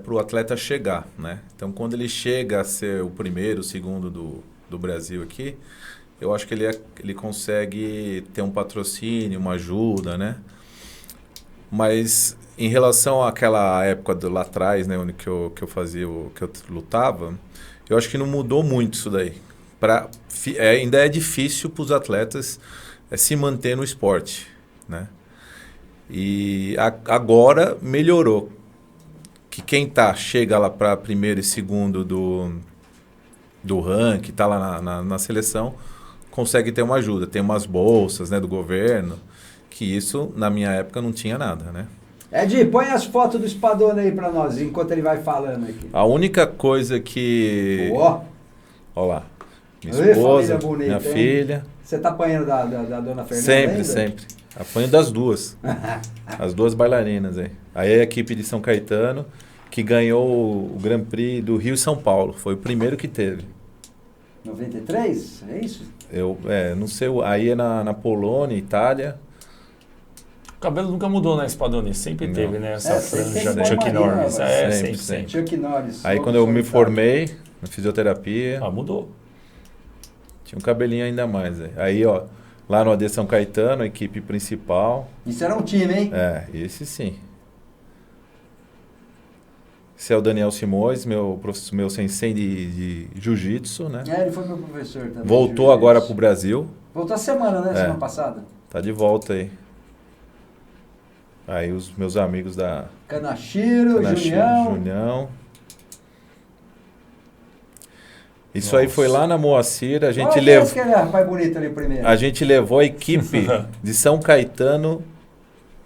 para o atleta chegar, né? Então, quando ele chega a ser o primeiro, o segundo do Brasil aqui, eu acho que ele consegue ter um patrocínio, uma ajuda, né? Mas em relação àquela época lá atrás, né, onde que eu fazia, que eu lutava, eu acho que não mudou muito isso daí. Ainda é difícil para os atletas se manter no esporte, né? E agora melhorou. Que quem chega lá para primeiro e segundo do ranking, está lá na seleção, consegue ter uma ajuda. Tem umas bolsas, né, do governo, que isso na minha época não tinha nada, né? Ed, põe as fotos do Spadoni aí para nós, enquanto ele vai falando aqui. A única coisa que... Ó lá. Minha Oi, esposa, bonita, minha filha. Você tá apanhando da dona Fernanda Sempre, ainda? sempre. Apanho das duas. As duas bailarinas aí. Aí a equipe de São Caetano, que ganhou o Grand Prix do Rio e São Paulo. Foi o primeiro que teve. 93? É isso? Não sei. Aí é na Polônia, Itália. O cabelo nunca mudou, né, Spadoni? Sempre Não. teve, né? Essa franja sempre Chuck foi Norris. Maria, Sempre. Chuck Norris. Aí quando eu me formei na fisioterapia, Mudou. tinha um cabelinho ainda mais. Aí, ó, lá no AD São Caetano, a equipe principal. Isso era um time, hein? Esse sim. Esse é o Daniel Simões, meu sensei de jiu-jitsu, né? Ele foi meu professor também. Voltou agora pro Brasil. Voltou a semana, né? Semana passada. Tá de volta aí. Aí os meus amigos da... Kanashiro, Junião. Isso aí foi lá na Moacir, a gente levou... aquele rapaz bonito ali primeiro. A gente levou a equipe de São Caetano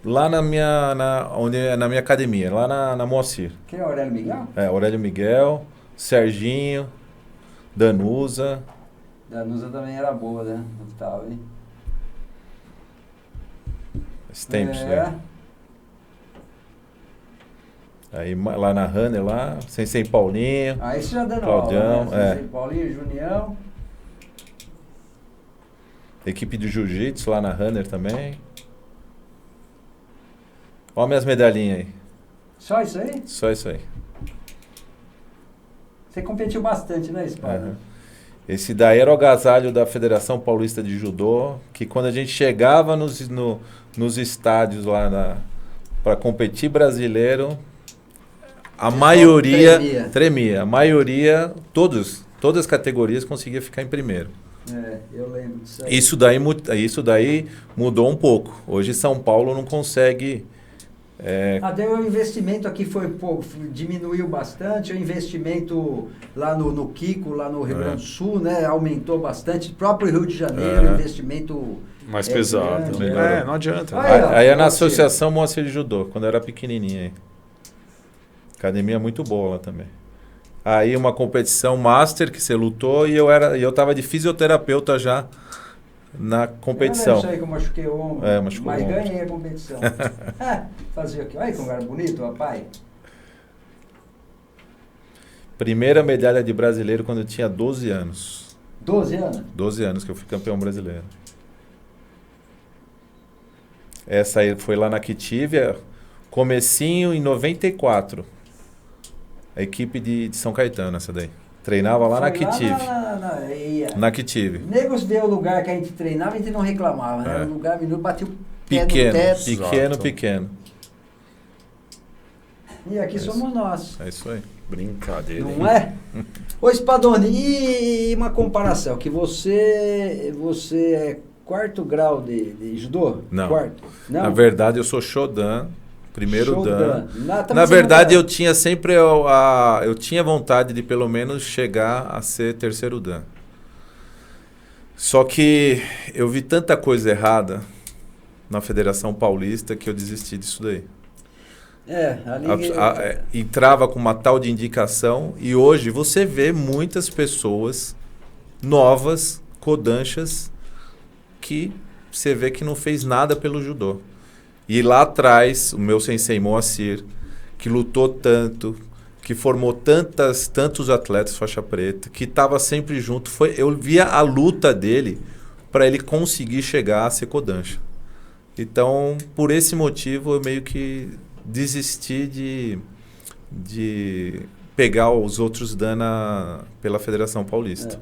lá na minha academia, lá na Moacir. Quem é Aurélio Miguel? Aurélio Miguel, Serginho, Danusa. Danusa também era boa, né? Tal, hein? Esses tempos, né? Aí lá na Runner, lá, Sensei Paulinho. Aí você já dando Claudião, aula, né? Sensei Paulinho, Junião. Equipe de Jiu-Jitsu lá na Runner também. Olha minhas medalhinhas aí. Só isso aí? Só isso aí. Você competiu bastante, né, Spadoni? Uhum. Esse daí era o agasalho da Federação Paulista de Judô, que quando a gente chegava nos estádios lá para competir brasileiro, a maioria tremia. A maioria, todas as categorias conseguia ficar em primeiro. Eu lembro disso aí. Isso daí mudou um pouco. Hoje São Paulo não consegue... Até o investimento aqui diminuiu bastante, o investimento lá no Kiko, lá no Rio Grande do Sul, né, aumentou bastante. O próprio Rio de Janeiro, investimento mais pesado. Grande, não adianta. Aí é na Associação Moacir de Judô, quando eu era pequenininha aí. Academia muito boa lá também. Aí uma competição master que você lutou e eu tava de fisioterapeuta já na competição. Isso aí que eu machuquei o ombro, mas ganhei a competição. Fazer o quê? Olha como era bonito, rapaz. Primeira medalha de brasileiro quando eu tinha 12 anos. 12 anos? 12 anos que eu fui campeão brasileiro. Essa aí foi lá na Quitivia, comecinho em 94. A equipe de São Caetano, essa daí. Treinava lá na Quitivia. Na Quitivia. Negros vê o lugar que a gente treinava e a gente não reclamava, né? Era um lugar, menino bateu o pé pequeno, no teto. pequeno, pequeno. E aqui somos nós. É isso aí. Brincadeira. Não é? Ô, Spadoni, e uma comparação, que você é quarto grau de judô? Não. Quarto? Não? Na verdade, eu sou Shodan, primeiro Dan. Tá Na verdade, eu tinha sempre eu tinha vontade de pelo menos chegar a ser terceiro Dan. Só que eu vi tanta coisa errada na Federação Paulista que eu desisti disso daí. Entrava com uma tal de indicação e hoje você vê muitas pessoas novas, kodanchas, que você vê que não fez nada pelo judô. E lá atrás, o meu sensei Moacir, que lutou tanto, que formou tantos atletas faixa preta, que estava sempre junto, eu via a luta dele para ele conseguir chegar a ser kodansha. Então, por esse motivo, eu meio que desisti de pegar os outros dan pela Federação Paulista.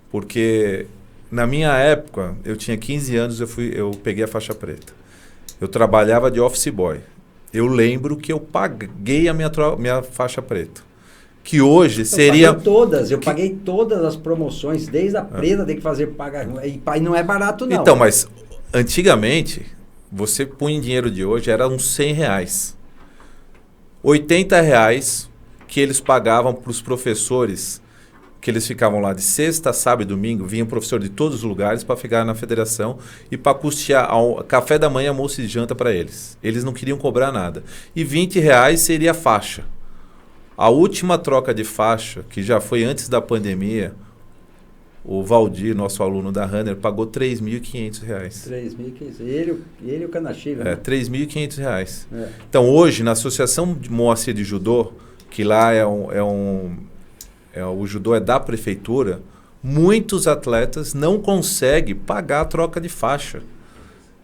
Porque na minha época, eu tinha 15 anos, eu peguei a faixa preta. Eu trabalhava de office boy. Eu lembro que eu paguei a minha faixa preta. Que hoje seria... Eu paguei todas as promoções, desde a preta, tem que fazer pagar. E não é barato, não. Então, mas antigamente, você punha em dinheiro de hoje, era uns R$100. R$80 que eles pagavam para os professores, que eles ficavam lá de sexta, sábado e domingo, vinha um professor de todos os lugares para ficar na federação e para custear café da manhã, almoço e janta para eles. Eles não queriam cobrar nada. E R$20 seria a faixa. A última troca de faixa, que já foi antes da pandemia, o Valdir, nosso aluno da Runner, pagou R$3.500. R$3.500. Ele e o Kanashiro. Né? R$3.500. Então, hoje, na Associação de Moacir de Judô, que lá o judô é da prefeitura, muitos atletas não conseguem pagar a troca de faixa.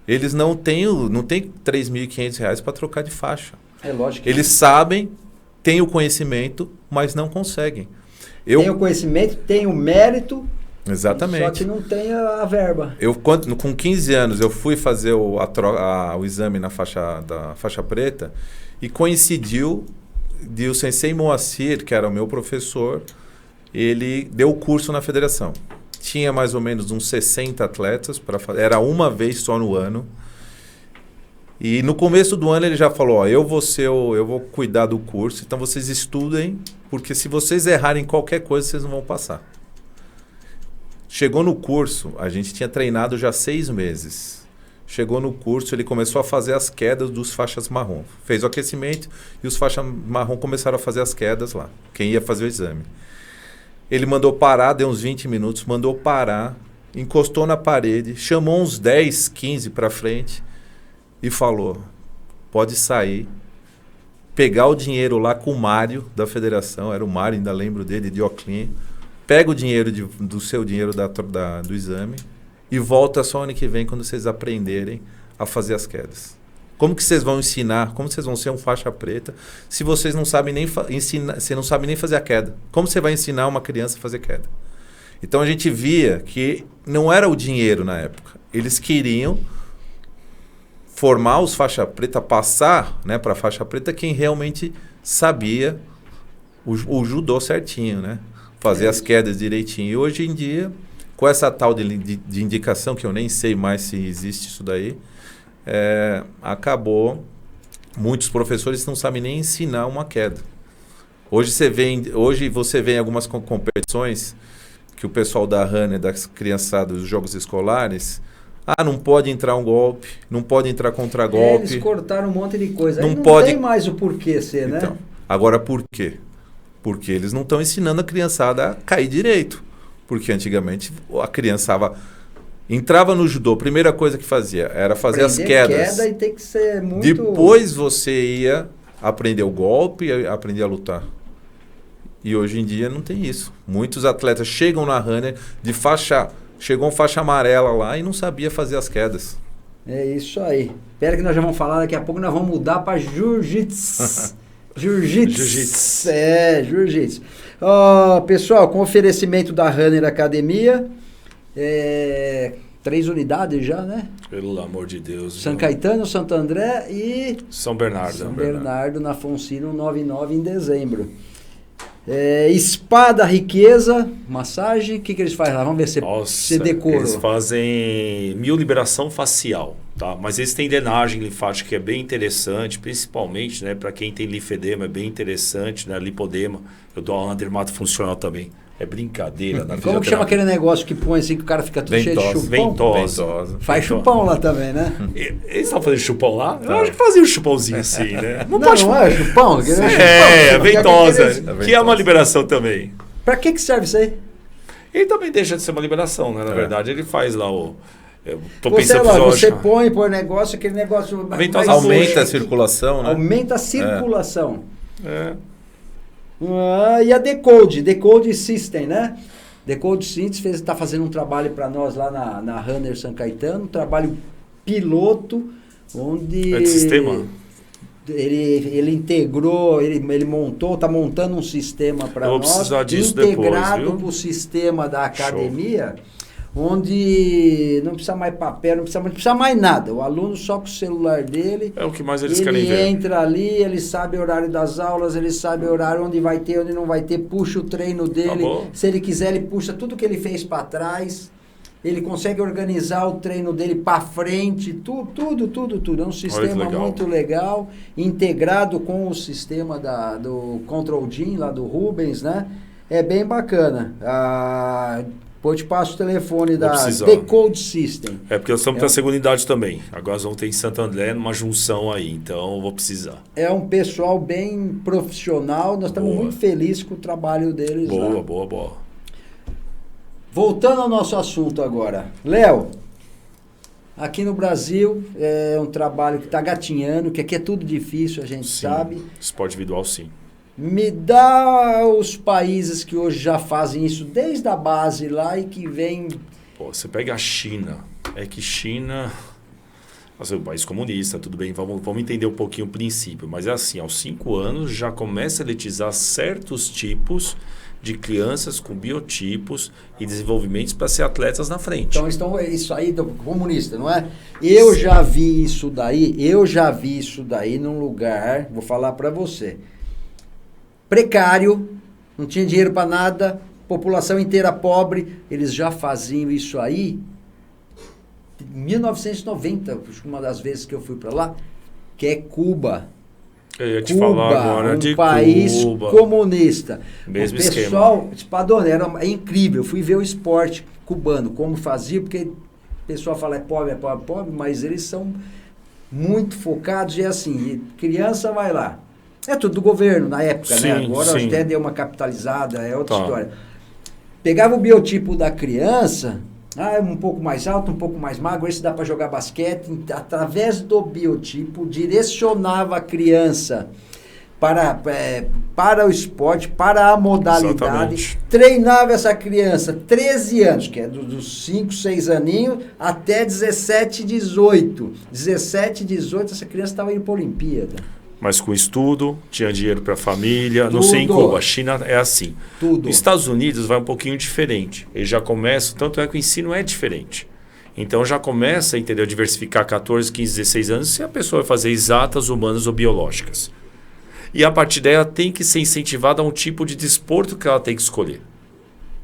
Eles não têm R$3.500 para trocar de faixa. É lógico. Eles sabem, têm o conhecimento, mas não conseguem. Tem o conhecimento, tem o mérito. Exatamente. Só que não tem a verba. Com 15 anos, eu fui fazer o exame da faixa preta e coincidiu de o sensei Moacir, que era o meu professor, ele deu o curso na federação. Tinha mais ou menos uns 60 atletas, era uma vez só no ano. E no começo do ano ele já falou, eu vou cuidar do curso, então vocês estudem, porque se vocês errarem qualquer coisa, vocês não vão passar. Chegou no curso, a gente tinha treinado já 6 meses. Chegou no curso, ele começou a fazer as quedas dos faixas marrom. Fez o aquecimento e os faixas marrom começaram a fazer as quedas lá, quem ia fazer o exame. Ele mandou parar, deu uns 20 minutos, mandou parar, encostou na parede, chamou uns 10, 15 para frente e falou, pode sair, pegar o dinheiro lá com o Mário da federação, era o Mário, ainda lembro dele, de Oclin, pega o dinheiro do seu dinheiro do exame e volta só ano que vem quando vocês aprenderem a fazer as quedas. Como que vocês vão ensinar? Como vocês vão ser um faixa preta se vocês não sabem nem ensinar, você não sabe nem fazer a queda? Como você vai ensinar uma criança a fazer queda? Então a gente via que não era o dinheiro na época. Eles queriam formar os faixa preta, passar, né, para faixa preta quem realmente sabia o judô certinho, né? Fazer as quedas direitinho. E hoje em dia, com essa tal de indicação, que eu nem sei mais se existe isso daí, acabou, muitos professores não sabem nem ensinar uma queda. Hoje você vê em algumas competições que o pessoal da Runner, das criançadas dos jogos escolares, não pode entrar um golpe, não pode entrar contra-golpe. Eles cortaram um monte de coisa. Não Aí não pode... tem mais o porquê ser, né? Então, agora por quê? Porque eles não estão ensinando a criançada a cair direito. Porque antigamente a criançada entrava no judô, a primeira coisa que fazia era fazer as quedas. Queda e tem que ser muito... Depois você ia aprender o golpe, aprender a lutar. E hoje em dia não tem isso. Muitos atletas chegam na runner de faixa... Chegou faixa amarela lá e não sabia fazer as quedas. É isso aí. Espera que nós já vamos falar daqui a pouco, nós vamos mudar para jiu-jitsu. Jiu-jitsu. É, jiu-jitsu. Pessoal, com oferecimento da Runner Academia, 3 unidades já, né? Pelo amor de Deus. São Caetano, Santo André e... São Bernardo. São Bernardo, na Fonsino 99 em dezembro. Espada Riqueza, massagem, o que eles fazem lá? Vamos ver se você decorou. Eles fazem mioliberação facial, tá? Mas eles têm drenagem linfática que é bem interessante, principalmente, né, para quem tem linfedema, é bem interessante, né, lipodema. Eu dou aula na dermatofuncional também. É brincadeira. Na Como que chama aquele negócio que põe assim que o cara fica tudo cheio de chupão? Ventosa. Faz chupão lá também, né? Eles estão fazendo chupão lá? Eu acho que fazia um chupãozinho assim, né? Não é chupão? Ventosa. Que é uma liberação também. Pra que serve isso aí? Ele também deixa de ser uma liberação, né? Na verdade, ele faz lá o... Você põe negócio, aquele negócio... Aumenta a circulação, né? Aumenta a circulação. E a Decode System, né? Decode System está fazendo um trabalho para nós lá na Runner São Caetano, um trabalho piloto, onde... É de sistema? Ele integrou, ele montou, está montando um sistema para nós, integrado para o sistema da academia, onde não precisa mais papel, não precisa mais nada. O aluno só com o celular dele, é o que mais eles querem ver. Ele entra ali, ele sabe o horário das aulas, ele sabe o horário onde vai ter, onde não vai ter, puxa o treino dele. Se ele quiser, ele puxa tudo que ele fez para trás. Ele consegue organizar o treino dele para frente, tudo. É um sistema muito legal, integrado com o sistema do Control Gym, lá do Rubens, né? É bem bacana. Depois te passo o telefone da Decode System. É porque nós estamos na segunda idade também. Agora nós vamos ter em Santo André, numa junção aí, então eu vou precisar. É um pessoal bem profissional, nós estamos muito felizes com o trabalho deles lá. Boa. Voltando ao nosso assunto agora. Léo, aqui no Brasil é um trabalho que está gatinhando, que aqui é tudo difícil, a gente sabe. Esporte individual, sim. Me dá os países que hoje já fazem isso desde a base lá e que vem... Você pega a China. É que China... Nossa, é um país comunista, tudo bem, vamos entender um pouquinho o princípio. Mas é assim, aos 5 anos já começa a elitizar certos tipos de crianças com biotipos e desenvolvimentos para ser atletas na frente. Então, isso aí do comunista, não é? Eu já vi isso daí num lugar, vou falar para você, precário, não tinha dinheiro para nada, população inteira pobre, eles já faziam isso aí em 1990, uma das vezes que eu fui para lá, que é Cuba. Eu ia te falar agora de país Cuba. Comunista. Mesmo o pessoal, Espadone, é incrível. Eu fui ver o esporte cubano, como fazia, porque o pessoal fala é pobre, mas eles são muito focados e assim, criança vai lá. É tudo do governo na época, né? Agora até deu uma capitalizada, é outra história. Pegava o biotipo da criança, um pouco mais alto, um pouco mais magro, esse dá para jogar basquete, através do biotipo, direcionava a criança para o esporte, para a modalidade, treinava essa criança 13 anos, que é dos 5, 6 aninhos, até 17, 18. 17, 18, essa criança estava indo para a Olimpíada. Mas com estudo, tinha dinheiro para a família. Não sei em Cuba, a China é assim. Tudo. Nos Estados Unidos vai um pouquinho diferente. Eles já começam, tanto é que o ensino é diferente. Então já começa, entendeu, diversificar 14, 15, 16 anos se a pessoa vai fazer exatas, humanas ou biológicas. E a partir daí ela tem que ser incentivada a um tipo de desporto que ela tem que escolher.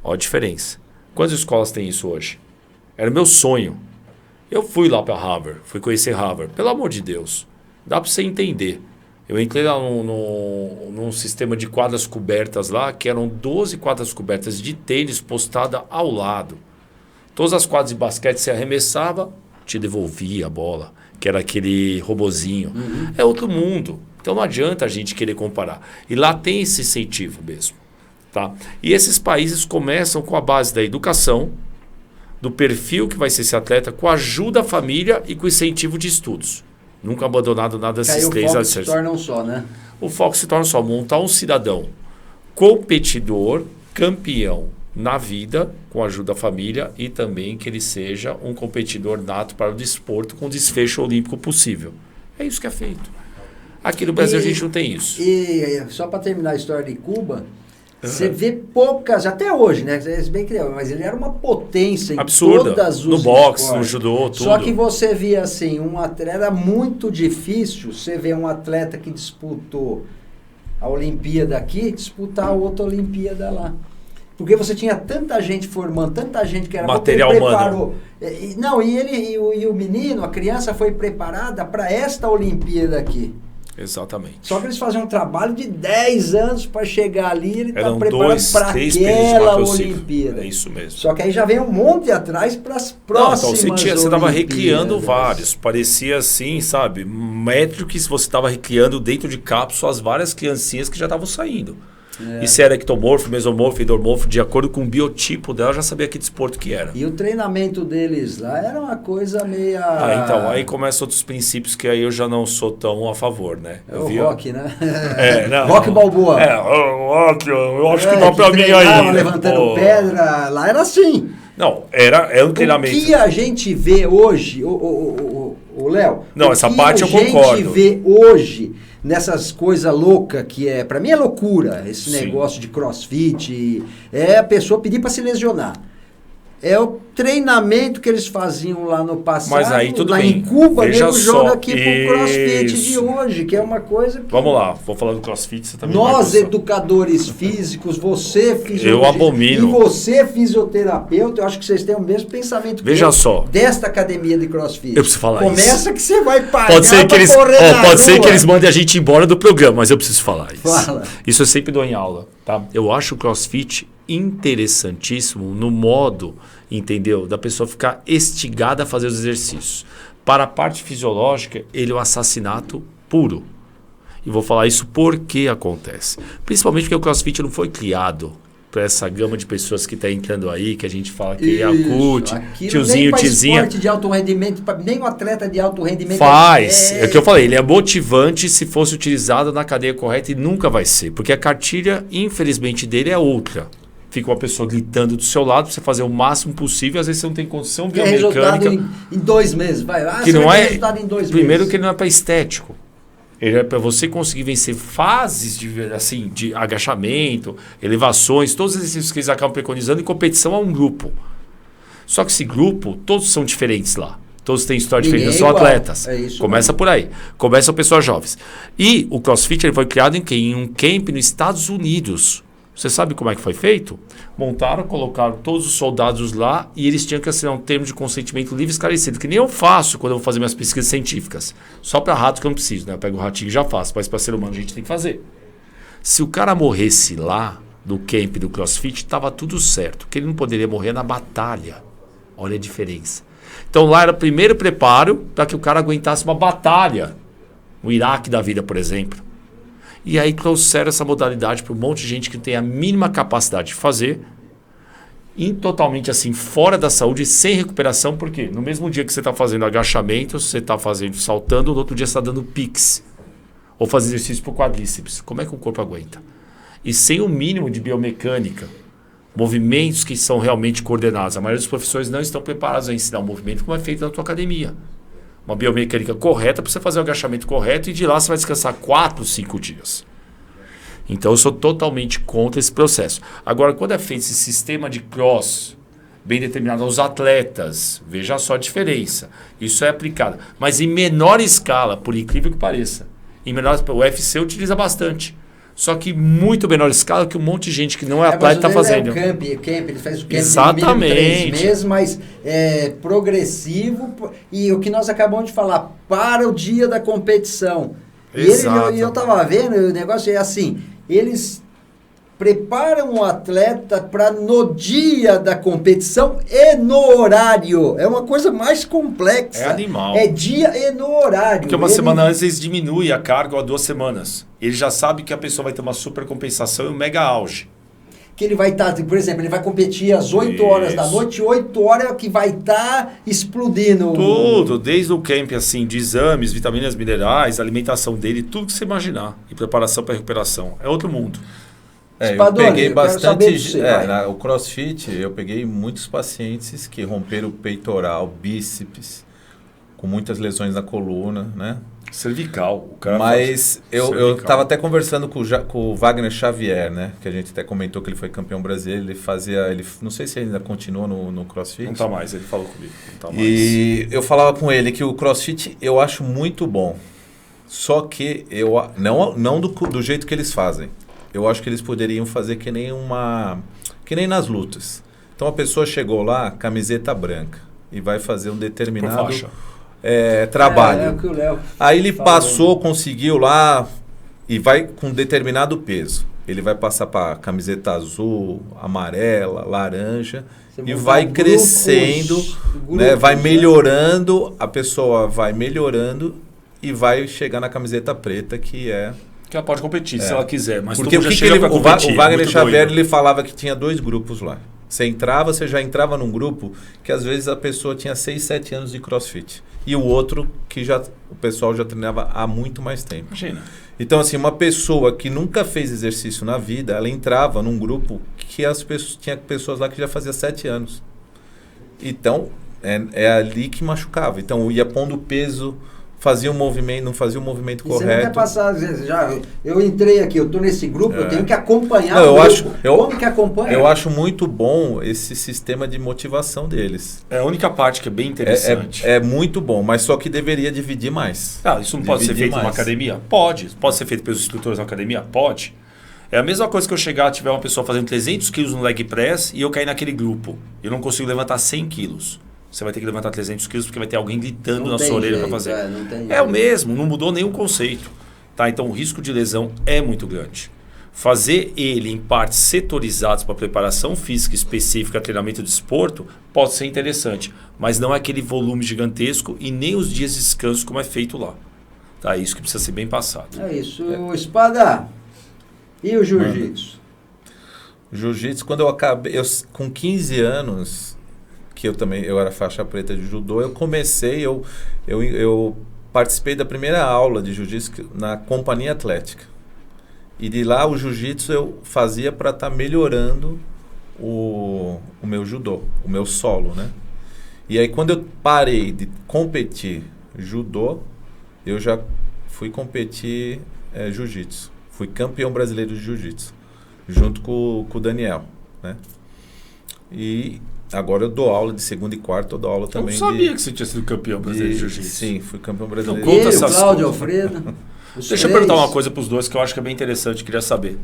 Olha a diferença. Quantas escolas têm isso hoje? Era o meu sonho. Eu fui lá para Harvard, fui conhecer Harvard. Pelo amor de Deus, dá para você entender. Eu entrei lá num sistema de quadras cobertas lá, que eram 12 quadras cobertas de tênis postada ao lado. Todas as quadras de basquete você arremessava, te devolvia a bola, que era aquele robozinho. É outro mundo. Então não adianta a gente querer comparar. E lá tem esse incentivo mesmo. Tá? E esses países começam com a base da educação, do perfil que vai ser esse atleta, com a ajuda da família e com incentivo de estudos. Nunca abandonado nada desses três. O foco se torna um só, né? O foco se torna só montar um cidadão competidor, campeão na vida, com a ajuda da família, e também que ele seja um competidor nato para o desporto com desfecho olímpico possível. É isso que é feito. Aqui no Brasil a gente não tem isso. E só para terminar a história de Cuba, você vê poucas, até hoje, né? Bem que mas ele era uma potência em absurda. Todas os no boxe, esportes. no judô, tudo. Só que você via assim, um atleta, era muito difícil você ver um atleta que disputou a Olimpíada aqui, disputar a outra Olimpíada lá. Porque você tinha tanta gente formando, tanta gente que era material humano. Não, e o menino, a criança foi preparada para esta Olimpíada aqui. Exatamente. Só que eles faziam um trabalho de 10 anos para chegar ali e ele está preparado para 3 aquela Olimpíada. É isso mesmo. Só que aí já vem um monte atrás para as próximas então você estava recriando Olimpíadas. vários. Parecia assim, sabe? Métricos, você estava recriando dentro de cápsulas várias criancinhas que já estavam saindo. E se era ectomorfo, mesomorfo, endomorfo, de acordo com o biotipo dela, já sabia que desporto que era. E o treinamento deles lá era uma coisa meio... então, aí começam outros princípios que aí eu já não sou tão a favor, né? É o rock, né? Não. Rock Balboa. Rock, eu acho que dá pra mim aí. Levantando pedra, lá era assim. Não, era um treinamento. O que a gente vê hoje, o Léo... Não, essa parte eu concordo. O que a gente vê hoje... nessas coisas loucas que é... Para mim é loucura esse negócio de crossfit. É a pessoa pedir para se lesionar. É o treinamento que eles faziam lá no passado. Mas aí tudo lá bem. Em Cuba, nego joga aqui Isso. pro crossfit de hoje, que é uma coisa que... Vamos lá, vou falar do crossfit, você também Nós, vai educadores físicos, você fisioterapeuta... Eu abomino. E você, fisioterapeuta, eu acho que vocês têm o mesmo pensamento que Veja eu só. desta academia de crossfit. Eu preciso falar Começa isso. que você vai pagar Pode ser que eles, na pode ser rua. que eles mandem a gente embora do programa, mas eu preciso falar isso. Fala. Isso eu sempre dou em aula, tá? Eu acho o crossfit interessantíssimo no modo, entendeu? Da pessoa ficar estigada a fazer os exercícios. Para a parte fisiológica, ele é um assassinato puro. E vou falar isso porque acontece. Principalmente porque o crossfit não foi criado para essa gama de pessoas que está entrando aí, que a gente fala que é a CUT, tiozinho, tizinha. Esporte de alto rendimento, nem um atleta de alto rendimento faz. É o que eu falei, ele é motivante se fosse utilizado na cadeia correta e nunca vai ser. Porque a cartilha, infelizmente, dele é outra. Fica uma pessoa gritando do seu lado para você fazer o máximo possível, às vezes você não tem condição biomecânica. Em 2 meses, vai. Que não é, resultado em 2 primeiro meses. que ele não é para estético. Ele é para você conseguir vencer fases de agachamento, elevações, todos os exercícios que eles acabam preconizando em competição a um grupo. Só que esse grupo, todos são diferentes lá. Todos têm história diferente, são atletas. É isso. Começa por aí. Começam pessoas jovens. E o CrossFit ele foi criado em um camp nos Estados Unidos. Você sabe como é que foi feito? Montaram, colocaram todos os soldados lá e eles tinham que assinar um termo de consentimento livre e esclarecido, que nem eu faço quando eu vou fazer minhas pesquisas científicas. Só para rato que eu não preciso, né? Eu pego o ratinho e já faço, mas para ser humano a gente tem que fazer. Se o cara morresse lá, no camp do CrossFit, estava tudo certo, que ele não poderia morrer na batalha. Olha a diferença. Então lá era o primeiro preparo para que o cara aguentasse uma batalha. O Iraque da vida, por exemplo. E aí trouxeram essa modalidade para um monte de gente que tem a mínima capacidade de fazer, totalmente assim, fora da saúde, sem recuperação, porque no mesmo dia que você está fazendo agachamento, você está fazendo saltando, no outro dia você está dando piques. Ou fazendo exercício para o quadríceps. Como é que o corpo aguenta? E sem o mínimo de biomecânica, movimentos que são realmente coordenados. A maioria dos professores não estão preparados a ensinar um movimento como é feito na tua academia. Uma biomecânica correta para você fazer o agachamento correto e de lá você vai descansar 4, 5 dias. Então eu sou totalmente contra esse processo. Agora, quando é feito esse sistema de cross bem determinado aos atletas, veja só a diferença. Isso é aplicado. Mas em menor escala, por incrível que pareça. Em menor, o UFC utiliza bastante. Só que muito menor escala que um monte de gente que não é atleta está fazendo. É camp, ele faz o camp exatamente. De 3 meses, mas é progressivo. E o que nós acabamos de falar, para o dia da competição. Exato. E eu estava vendo, o negócio é assim, eles preparam o atleta para no dia da competição e no horário. É uma coisa mais complexa. É animal. É dia e no horário. Porque uma semana antes eles diminuem a carga a 2 semanas. Ele já sabe que a pessoa vai ter uma super compensação e um mega auge. Que ele vai estar, por exemplo, ele vai competir às 8 horas da noite, 8 horas que vai estar explodindo. Tudo, desde o camp, assim, de exames, vitaminas, minerais, alimentação dele, tudo que você imaginar. E preparação para recuperação. É outro mundo. Eu Spadoni, peguei eu quero saber bastante. de você, vai. O CrossFit, eu peguei muitos pacientes que romperam o peitoral, bíceps, com muitas lesões na coluna, né? Cervical. O cara Mas eu cervical. estava até conversando com o Wagner Xavier, né? Que a gente até comentou que ele foi campeão brasileiro. Não sei se ele ainda continua no CrossFit. Não tá mais, ele falou comigo. Não tá mais. E eu falava com ele que o CrossFit eu acho muito bom. Só que não do jeito que eles fazem. Eu acho que eles poderiam fazer que nem nas lutas. Então a pessoa chegou lá, camiseta branca, e vai fazer um determinado Por faixa. trabalho. É o que o Léo Aí ele falou. passou, conseguiu lá e vai com determinado peso. Ele vai passar para camiseta azul, amarela, laranja Você e montar vai grupos, crescendo, né? grupos, Vai né? melhorando, a pessoa vai melhorando e vai chegar na camiseta preta, que é... Que ela pode competir, se ela quiser. Mas Porque todo o mundo que já chega ele, pra competir. o Wagner muito Xavier, doido. ele falava que tinha 2 grupos lá. Você já entrava num grupo que às vezes a pessoa tinha 6, 7 anos de CrossFit. E o outro que o pessoal já treinava há muito mais tempo. Imagina. Então, assim, uma pessoa que nunca fez exercício na vida, ela entrava num grupo que tinha pessoas lá que já fazia 7 anos. Então, é ali que machucava. Então, ia pondo peso, fazia um movimento, não fazia o movimento E você não correto. quer passar, às vezes, eu entrei aqui, eu estou nesse grupo, eu tenho que acompanhar Não, o grupo. Como que acompanha? Eu acho muito bom esse sistema de motivação deles. É a única parte que é bem interessante. É muito bom, mas só que deveria dividir mais. Isso não pode ser feito numa academia? Pode. Pode ser feito pelos instrutores na academia? Pode. É a mesma coisa que eu chegar, tiver uma pessoa fazendo 300 quilos no leg press e eu cair naquele grupo. Eu não consigo levantar 100 quilos. Você vai ter que levantar 300 quilos porque vai ter alguém gritando Não na tem sua orelha para jeito, fazer. não tem É jeito. o mesmo, não mudou nenhum conceito. Tá? Então o risco de lesão é muito grande. Fazer ele em partes setorizadas para preparação física específica, treinamento de desporto, pode ser interessante. Mas não é aquele volume gigantesco e nem os dias de descanso como é feito lá. Tá? Isso que precisa ser bem passado. É isso. Espada, e o jiu-jitsu? Jiu-jitsu, quando eu acabei, com 15 anos, que eu era faixa preta de judô, eu comecei, eu participei da primeira aula de jiu-jitsu na companhia atlética. E de lá o jiu-jitsu eu fazia para estar melhorando o meu judô, o meu solo, né? E aí quando eu parei de competir judô, eu já fui competir jiu-jitsu. Fui campeão brasileiro de jiu-jitsu, junto com o Daniel, né? E agora eu dou aula de segunda e quarta, eu dou aula também. Eu não sabia que você tinha sido campeão brasileiro de jiu-jitsu. Sim, fui campeão brasileiro. Conta Ele, o essas Cláudio, coisas. Alfredo. Deixa eu perguntar uma coisa para os dois que eu acho que é bem interessante, queria saber.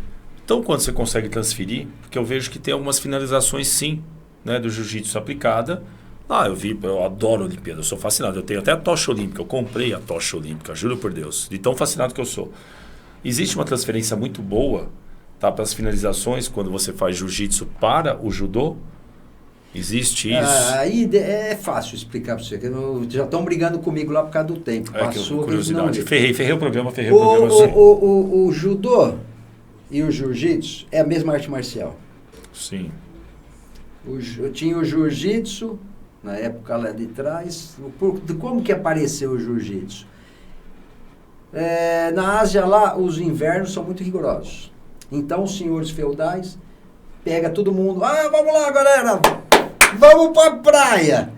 Então, quando você consegue transferir, porque eu vejo que tem algumas finalizações, sim, né, do jiu-jitsu aplicada. Eu adoro a Olimpíada, eu sou fascinado. Eu tenho até a tocha olímpica, eu comprei a tocha olímpica, juro por Deus, de tão fascinado que eu sou. Existe uma transferência muito boa, tá, para as finalizações quando você faz jiu-jitsu para o judô? Existe isso? Aí é fácil explicar para você, que já estão brigando comigo lá por causa do tempo. Passou, curiosidade. não. Ferrei o programa. O judô e o jiu-jitsu é a mesma arte marcial. Sim. Eu tinha o jiu-jitsu, na época lá de trás. Como que apareceu o jiu-jitsu? Na Ásia lá, os invernos são muito rigorosos. Então, os senhores feudais pega todo mundo. Vamos lá, galera! Vamos pra praia!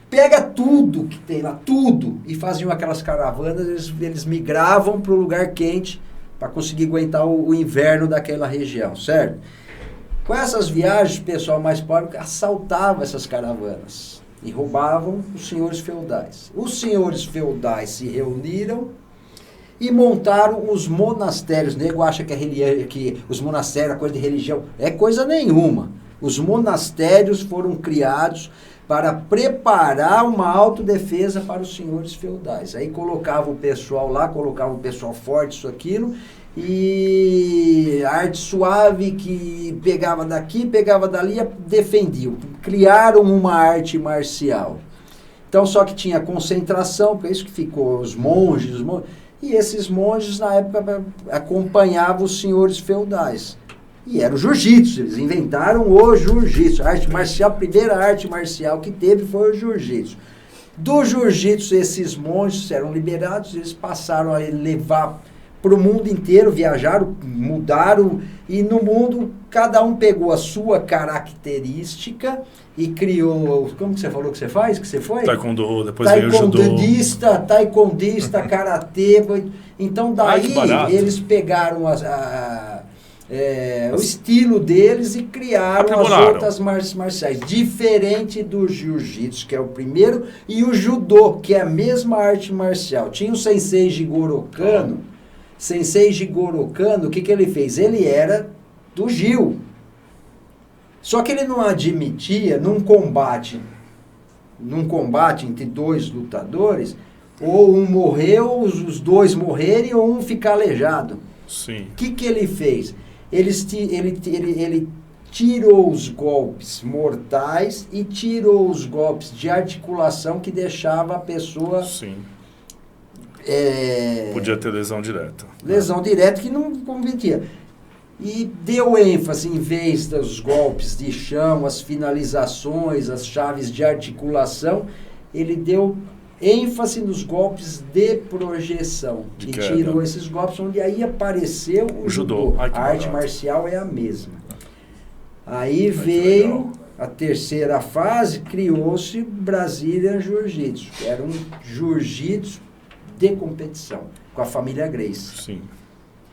Pega tudo que tem lá, tudo. E faziam aquelas caravanas, eles migravam para o lugar quente para conseguir aguentar o inverno daquela região, certo? Com essas viagens, o pessoal mais pobre assaltava essas caravanas e roubavam os senhores feudais. Os senhores feudais se reuniram e montaram os monastérios. O nego acha que os monastérios é coisa de religião. É coisa nenhuma. Os monastérios foram criados para preparar uma autodefesa para os senhores feudais. Aí colocava o pessoal lá, colocava o pessoal forte, isso, aquilo, e a arte suave que pegava daqui, pegava dali, defendiam. Criaram uma arte marcial. Então, só que tinha concentração, por isso que ficou os monges. E esses monges, na época, acompanhavam os senhores feudais. E era o jiu-jitsu, eles inventaram o jiu-jitsu. A arte marcial, a primeira arte marcial que teve foi o jiu-jitsu. Do jiu-jitsu, esses monges eram liberados, eles passaram a levar para o mundo inteiro, viajaram, mudaram, e no mundo cada um pegou a sua característica e criou, como que você falou que você faz, que você foi? Taekwondo, depois veio o judô. Taekwondista, karatê, então daí eles pegaram o estilo deles e criaram as outras artes marciais, diferente do jiu-jitsu, que é o primeiro, e o judô, que é a mesma arte marcial. Tinha o Sensei Jigoro Kano. Sensei Jigoro Kano, o que ele fez? Ele era do Jiu. Só que ele não admitia, num combate entre dois lutadores, ou um morreu, os dois morrerem, ou um ficar aleijado. Sim. O que ele fez? Ele tirou os golpes mortais e tirou os golpes de articulação que deixava a pessoa... Sim. Podia ter lesão direta. Lesão direta que não competia. E deu ênfase, em vez dos golpes de chão, as finalizações, as chaves de articulação, ele deu ênfase nos golpes de projeção. E tirou esses golpes, onde aí apareceu o judô. A arte marcial é a mesma. Aí veio a terceira fase, criou-se Brazilian Jiu-Jitsu, que era um jiu-jitsu de competição, com a família Gracie. Sim.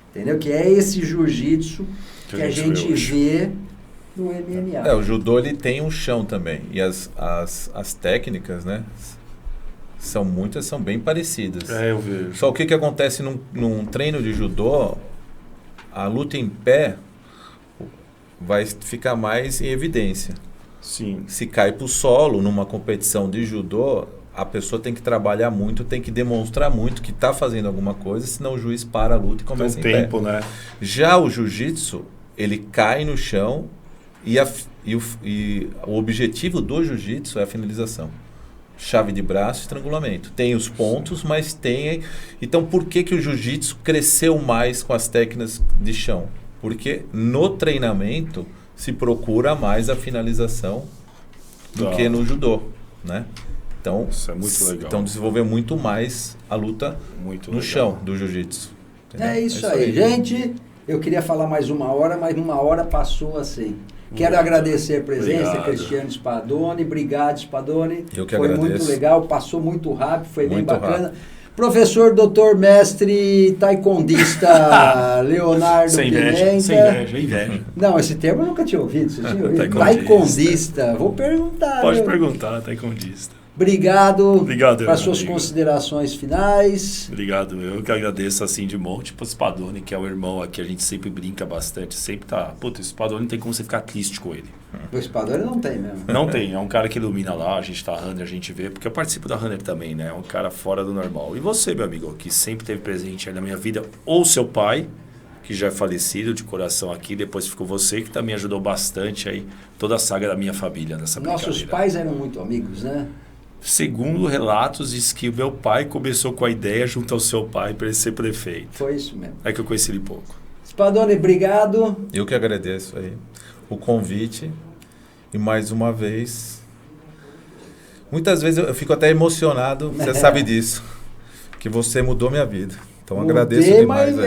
Entendeu? Que é esse jiu-jitsu que a gente vê no MMA. O judô ele tem um chão também. E as técnicas, né? São bem parecidas. Eu vejo. Só o que acontece num treino de judô, a luta em pé vai ficar mais em evidência. Sim. Se cai para o solo numa competição de judô, a pessoa tem que trabalhar muito, tem que demonstrar muito que está fazendo alguma coisa, senão o juiz para a luta e começa em pé. Né? Já o jiu-jitsu, ele cai no chão e o objetivo do jiu-jitsu é a finalização. Chave de braço, estrangulamento. Tem os pontos, mas tem... Então, por que o jiu-jitsu cresceu mais com as técnicas de chão? Porque no treinamento se procura mais a finalização do que no judô, né? Então, isso é muito legal. Então desenvolveu muito mais a luta no chão do jiu-jitsu. É isso aí. Gente, eu queria falar mais uma hora, mas uma hora passou assim. Quero agradecer a presença, Cristiano Spadoni. Obrigado, Spadoni. Eu que foi agradeço. Muito legal, passou muito rápido, foi muito bem bacana. Rápido. Professor, doutor, mestre, taekwondista Leonardo Pimenta. Sem inveja. Não, esse termo eu nunca tinha ouvido. Você tinha ouvido? Taekwondista. Vou perguntar. Pode perguntar, taekwondista. Obrigado para suas considerações finais. Obrigado, eu que agradeço assim de monte pro Spadoni, que é o irmão aqui, a gente sempre brinca bastante, sempre tá... Puta, o Spadoni não tem como você ficar triste com ele. O Spadoni não tem mesmo. Não tem, é um cara que ilumina lá, a gente tá Runner, a gente vê, porque eu participo da Runner também, né? É um cara fora do normal. E você, meu amigo, que sempre esteve presente aí na minha vida, ou seu pai, que já é falecido de coração aqui, depois ficou você, que também ajudou bastante aí toda a saga da minha família nessa brincadeira. Nossos pais eram muito amigos, né? Segundo relatos, diz que o meu pai começou com a ideia junto ao seu pai para ele ser prefeito. Foi isso mesmo. É que eu conheci ele pouco. Spadoni, obrigado. Eu que agradeço aí o convite. E mais uma vez... Muitas vezes eu fico até emocionado, você sabe disso. Que você mudou minha vida. Então agradeço demais. Mas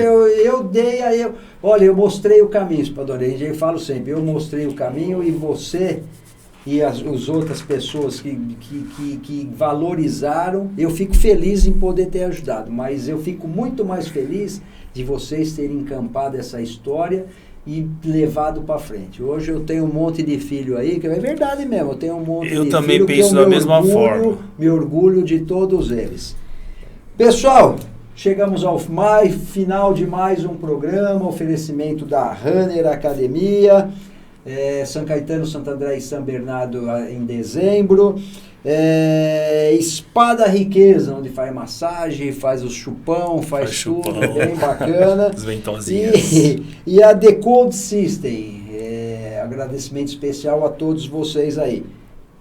olha, eu mostrei o caminho, Spadoni. Eu falo sempre, eu mostrei o caminho e você... e as outras pessoas que valorizaram, eu fico feliz em poder ter ajudado, mas eu fico muito mais feliz de vocês terem encampado essa história e levado para frente. Hoje eu tenho um monte de filho aí, que é verdade mesmo, eu tenho um monte de filho. Eu também penso da mesma forma. Me orgulho de todos eles. Pessoal, chegamos ao final de mais um programa, oferecimento da Runner Academia, São Caetano, Santo André e São Bernardo em dezembro. Espada Riqueza, onde faz massagem, faz o chupão, faz tudo, bem bacana. As ventosinhas. E a The Code System. Agradecimento especial a todos vocês aí.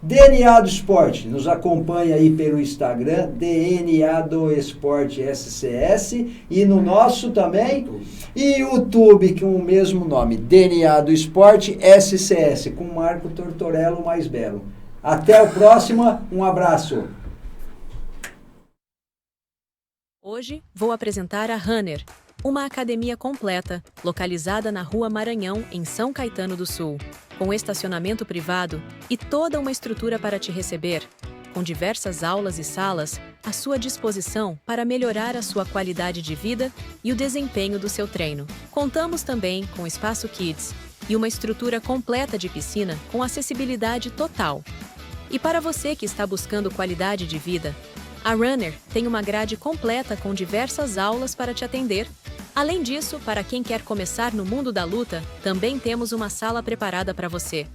DNA do Esporte, nos acompanha aí pelo Instagram, DNA do Esporte SCS, e no nosso também, e YouTube com o mesmo nome, DNA do Esporte SCS, com Marco Tortorello mais belo. Até a próxima, um abraço. Hoje vou apresentar a Runner, uma academia completa, localizada na Rua Maranhão, em São Caetano do Sul, com estacionamento privado e toda uma estrutura para te receber, com diversas aulas e salas à sua disposição para melhorar a sua qualidade de vida e o desempenho do seu treino. Contamos também com espaço Kids e uma estrutura completa de piscina com acessibilidade total. E para você que está buscando qualidade de vida, a Runner tem uma grade completa com diversas aulas para te atender. Além disso, para quem quer começar no mundo da luta, também temos uma sala preparada para você.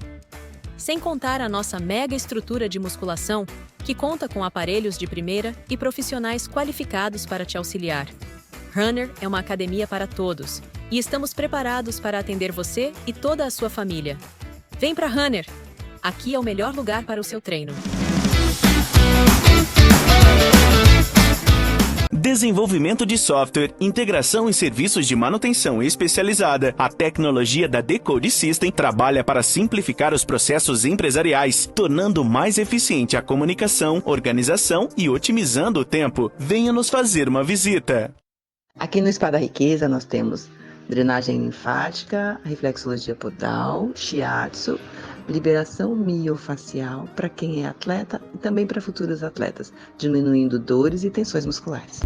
Sem contar a nossa mega estrutura de musculação, que conta com aparelhos de primeira e profissionais qualificados para te auxiliar. Runner é uma academia para todos e estamos preparados para atender você e toda a sua família. Vem para Runner! Aqui é o melhor lugar para o seu treino. Desenvolvimento de software, integração e serviços de manutenção especializada. A tecnologia da Decode System trabalha para simplificar os processos empresariais, tornando mais eficiente a comunicação, organização e otimizando o tempo. Venha nos fazer uma visita. Aqui no Spa da Riqueza nós temos drenagem linfática, reflexologia podal, shiatsu, liberação miofacial para quem é atleta e também para futuros atletas, diminuindo dores e tensões musculares.